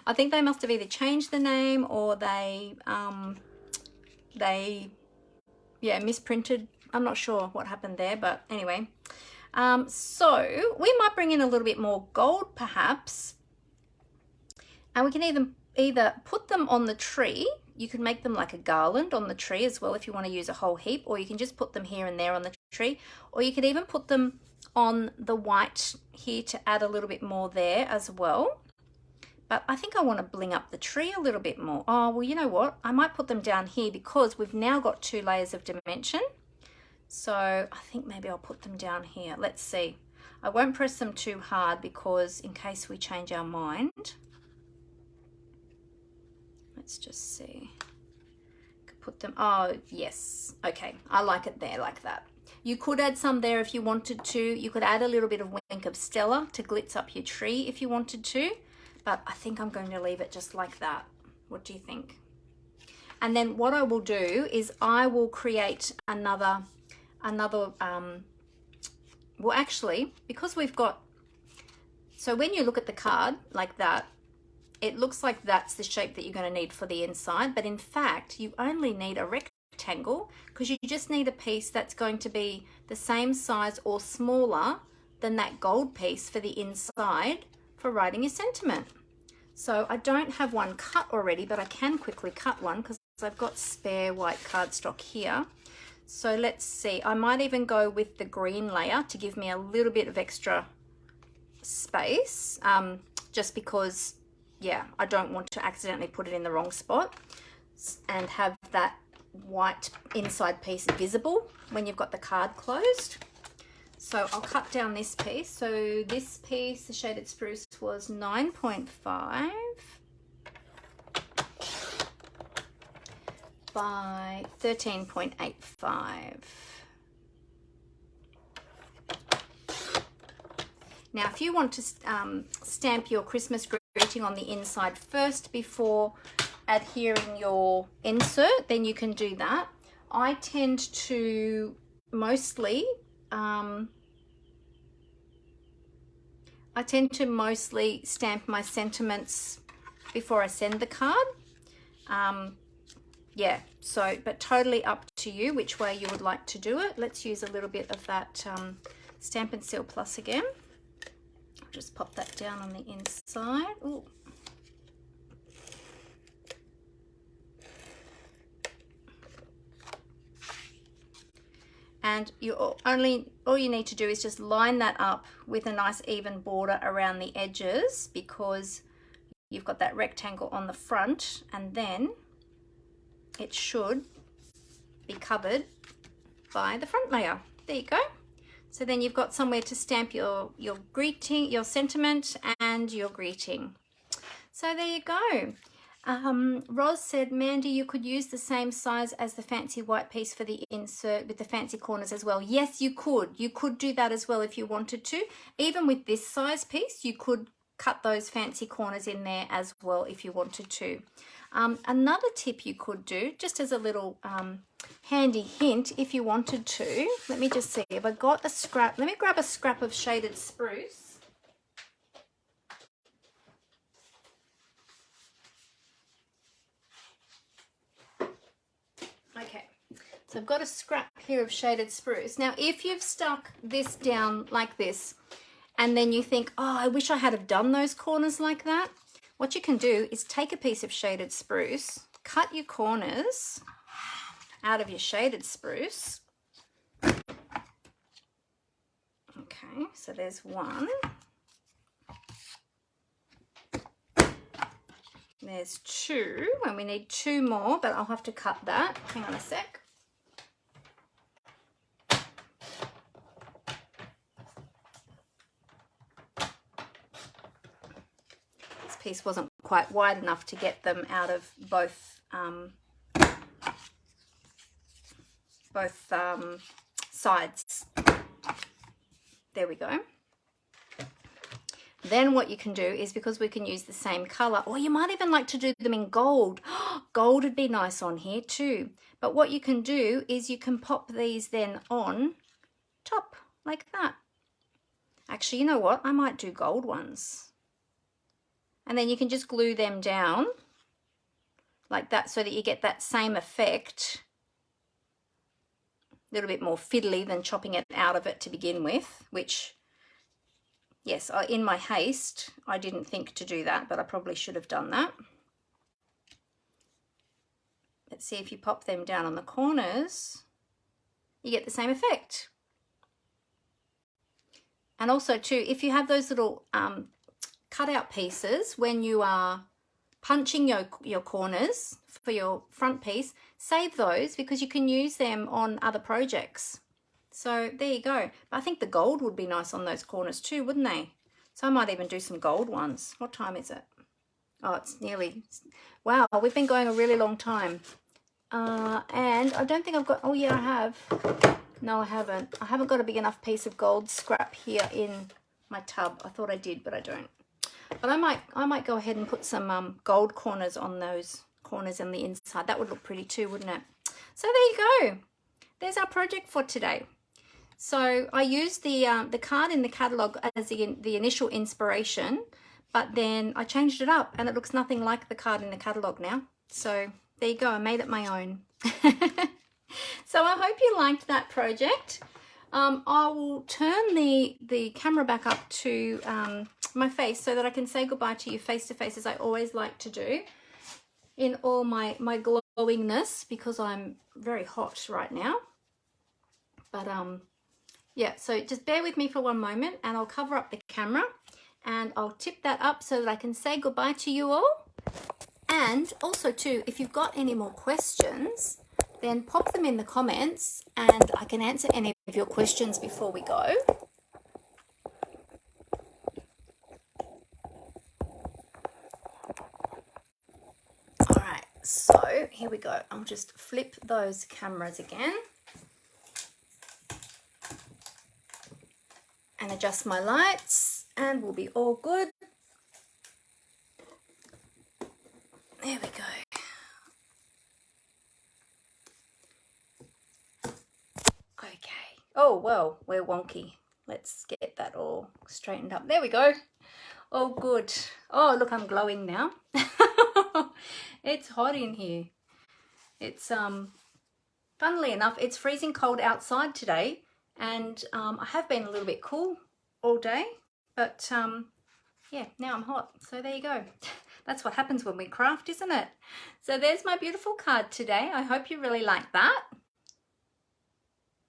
S1: I think they must have either changed the name or they yeah, misprinted. I'm not sure what happened there, but anyway. So we might bring in a little bit more gold perhaps, and we can either put them on the tree. You can make them like a garland on the tree as well if you want to use a whole heap, or you can just put them here and there on the tree, or you could even put them on the white here to add a little bit more there as well. but I think I want to bling up the tree a little bit more. Oh, well, you know what? I might put them down here because we've now got 2 layers of dimension. So I think maybe I'll put them down here. Let's see. I won't press them too hard because in case we change our mind. Let's just see. Could put them, oh yes, okay. I like it there like that. You could add some there if you wanted to. You could add a little bit of Wink of Stella to glitz up your tree if you wanted to, but I think I'm going to leave it just like that. What do you think? And then what I will do is I will create another, well actually, because we've got, so when you look at the card like that, it looks like that's the shape that you're going to need for the inside, but in fact, you only need a rectangle because you just need a piece that's going to be the same size or smaller than that gold piece for the inside for writing your sentiment. So I don't have one cut already, but I can quickly cut one because I've got spare white cardstock here. So let's see, I might even go with the green layer to give me a little bit of extra space, just because, yeah, I don't want to accidentally put it in the wrong spot and have that white inside piece visible when you've got the card closed. So I'll cut down this piece. So this piece, the shaded spruce, was 9.5 by 13.85. Now, if you want to stamp your Christmas greeting on the inside first before adhering your insert, then you can do that. I tend to mostly stamp my sentiments before I send the card. Yeah, so, but totally up to you which way you would like to do it. Let's use a little bit of that Stampin' Seal Plus again. I'll just pop that down on the inside. Ooh. And all you need to do is just line that up with a nice even border around the edges because you've got that rectangle on the front, and then it should be covered by the front layer. There you go. So then you've got somewhere to stamp your greeting, your sentiment and your greeting. So there you go. Roz said, Mandy, you could use the same size as the fancy white piece for the insert with the fancy corners as well. Yes, you could. You could do that as well if you wanted to. Even with this size piece, you could cut those fancy corners in there as well if you wanted to. Another tip you could do, just as a little handy hint if you wanted to, let me just see, if I got a scrap, let me grab a scrap of shaded spruce. Okay, so I've got a scrap here of shaded spruce. Now, if you've stuck this down like this, and then you think, oh, I wish I had have done those corners like that, what you can do is take a piece of shaded spruce, cut your corners out of your shaded spruce. Okay, so there's one. There's two, and we need two more, but I'll have to cut that. Hang on a sec. This piece wasn't quite wide enough to get them out of both sides. There we go. Then what you can do is, because we can use the same color, or you might even like to do them in gold. Gold would be nice on here too. But what you can do is you can pop these then on top like that. Actually, you know what? I might do gold ones. And then you can just glue them down like that so that you get that same effect. A little bit more fiddly than chopping it out of it to begin with, which, yes, in my haste, I didn't think to do that, but I probably should have done that. Let's see, if you pop them down on the corners, you get the same effect. And also too, if you have those little cutout pieces, when you are punching your corners for your front piece, save those because you can use them on other projects. So there you go. But I think the gold would be nice on those corners too, wouldn't they? So I might even do some gold ones. What time is it? Oh, it's nearly, wow, we've been going a really long time. And I don't think I've got, oh yeah, I have. No, I haven't. I haven't got a big enough piece of gold scrap here in my tub. I thought I did, but I don't. But I might go ahead and put some gold corners on those corners on the inside. That would look pretty too, wouldn't it? So there you go. There's our project for today. So I used the card in the catalogue as the initial inspiration, but then I changed it up and it looks nothing like the card in the catalogue now. So there you go. I made it my own. So I hope you liked that project. I will turn the camera back up to my face so that I can say goodbye to you face to face, as I always like to do in all my glowingness, because I'm very hot right now. But yeah, so just bear with me for one moment and I'll cover up the camera and I'll tip that up so that I can say goodbye to you all. And also too, if you've got any more questions, then pop them in the comments and I can answer any of your questions before we go. All right, so here we go. I'll just flip those cameras again and adjust my lights and we'll be all good. There we go. Okay. Oh, well, we're wonky. Let's get that all straightened up. There we go. Oh, good. Oh, look, I'm glowing now. It's hot in here. It's, funnily enough, it's freezing cold outside today. And I have been a little bit cool all day. But, yeah, now I'm hot. So there you go. That's what happens when we craft, isn't it? So there's my beautiful card today. I hope you really like that.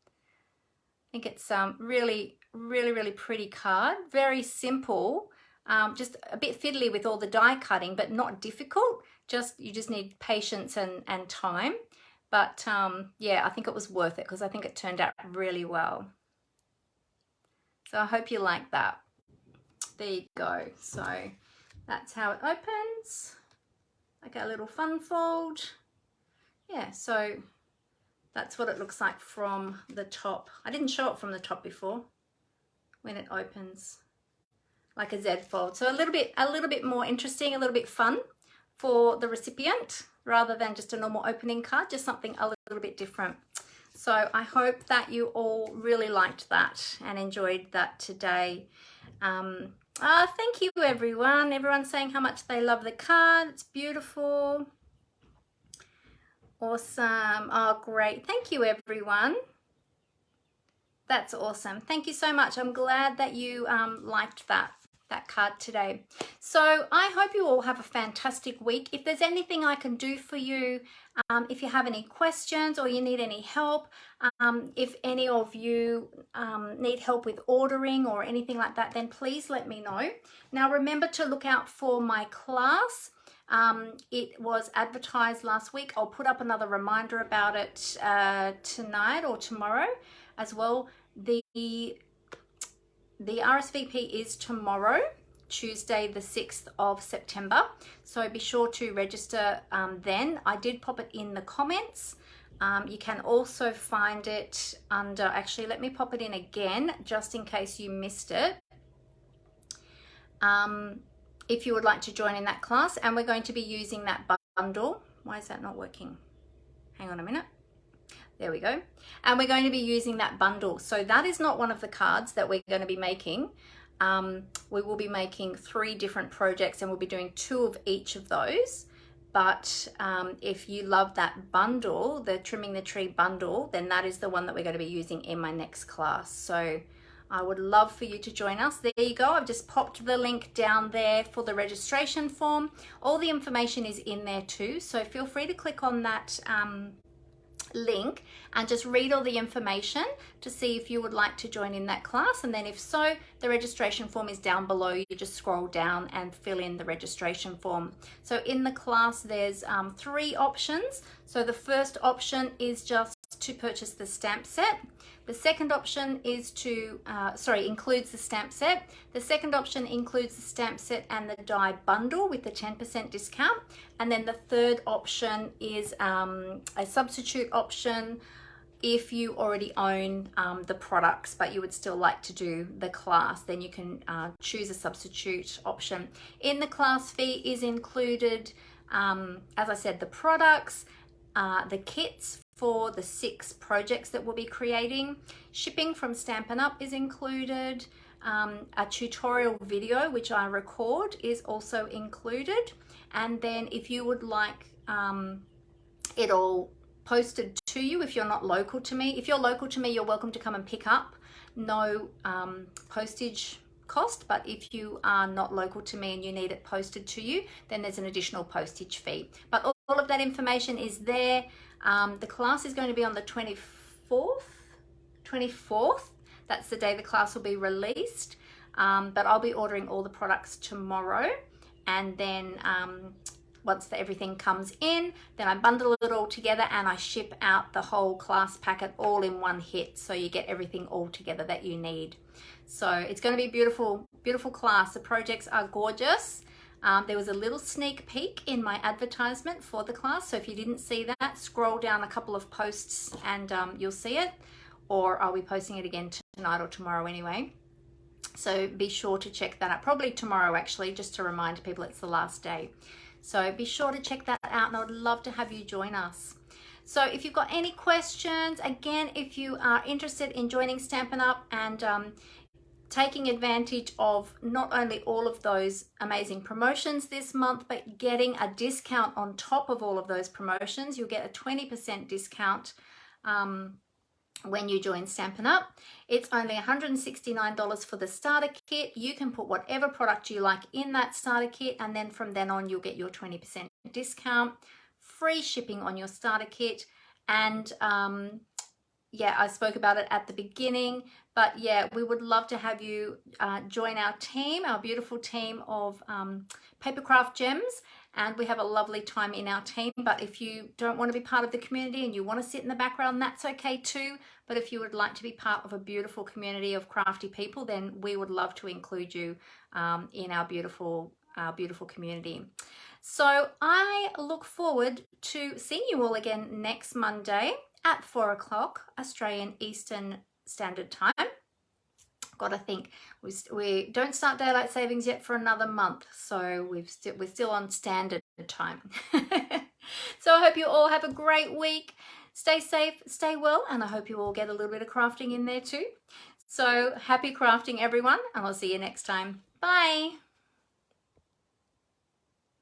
S1: I think it's really pretty card. Very simple. Just a bit fiddly with all the die cutting, but not difficult. You just need patience and time. But yeah, I think it was worth it because I think it turned out really well. So I hope you like that. There you go. So that's how it opens. Like a little fun fold. Yeah, so that's what it looks like from the top. I didn't show it from the top before when it opens like a Z fold. So a little bit more interesting, a little bit fun for the recipient rather than just a normal opening card, just something a little bit different. So I hope that you all really liked that and enjoyed that today. Thank you everyone. Everyone's saying how much they love the card. It's beautiful. Awesome. Oh, great. Thank you, everyone. That's awesome. Thank you so much. I'm glad that you liked that card today. So I hope you all have a fantastic week. If there's anything I can do for you, if you have any questions or you need any help, if any of you need help with ordering or anything like that, then please let me know. Now, remember to look out for my class. It was advertised last week. I'll put up another reminder about it tonight or tomorrow as well. The RSVP is tomorrow, Tuesday the 6th of September. So be sure to register then. I did pop it in the comments. You can also find it under, actually let me pop it in again just in case you missed it. If you would like to join in that class, and we're going to be using that bundle. Why is that not working? Hang on a minute. There we go. And we're going to be using that bundle. So that is not one of the cards that we're going to be making. We will be making 3 different projects and we'll be doing 2 of each of those. But if you love that bundle, the Trimming the Tree bundle, then that is the one that we're going to be using in my next class. So I would love for you to join us. There you go. I've just popped the link down there for the registration form. All the information is in there too. So feel free to click on that link and just read all the information to see if you would like to join in that class. And then if so, the registration form is down below. You just scroll down and fill in the registration form. So in the class, there's 3 options. So the first option is just to purchase the stamp set. The second option is to, includes the stamp set. The second option includes the stamp set and the die bundle with the 10% discount. And then the third option is a substitute option if you already own the products, but you would still like to do the class, then you can choose a substitute option. In the class fee is included, as I said, the products, the kits for the 6 projects that we'll be creating. Shipping from Stampin' Up is included. A tutorial video which I record is also included. And then if you would like it all posted to you, if you're not local to me. If you're local to me, you're welcome to come and pick up. No postage cost, but if you are not local to me and you need it posted to you, then there's an additional postage fee. But all of that information is there. The class is going to be on the 24th. That's the day the class will be released. But I'll be ordering all the products tomorrow. And then once everything comes in, then I bundle it all together and I ship out the whole class packet all in one hit. So you get everything all together that you need. So it's going to be a beautiful, beautiful class. The projects are gorgeous. There was a little sneak peek in my advertisement for the class. So if you didn't see that, scroll down a couple of posts and you'll see it. Or I'll be posting it again tonight or tomorrow anyway. So be sure to check that out. Probably tomorrow actually, just to remind people it's the last day. So be sure to check that out and I would love to have you join us. So if you've got any questions, again, if you are interested in joining Stampin' Up and taking advantage of not only all of those amazing promotions this month, but getting a discount on top of all of those promotions, you'll get a 20% discount when you join Stampin' Up. It's only $169 for the starter kit. You can put whatever product you like in that starter kit, and then from then on you'll get your 20% discount, free shipping on your starter kit. And yeah, I spoke about it at the beginning, but yeah, we would love to have you join our team, our beautiful team of Papercraft Gems. And we have a lovely time in our team. But if you don't want to be part of the community and you want to sit in the background, that's okay too. But if you would like to be part of a beautiful community of crafty people, then we would love to include you in our beautiful community. So I look forward to seeing you all again next Monday at 4 o'clock Australian Eastern Standard Time. Got to think, we don't start daylight savings yet for another month, so we're still on standard time. So I hope you all have a great week. Stay safe, stay well, and I hope you all get a little bit of crafting in there too. So happy crafting, everyone, and I'll see you next time. Bye.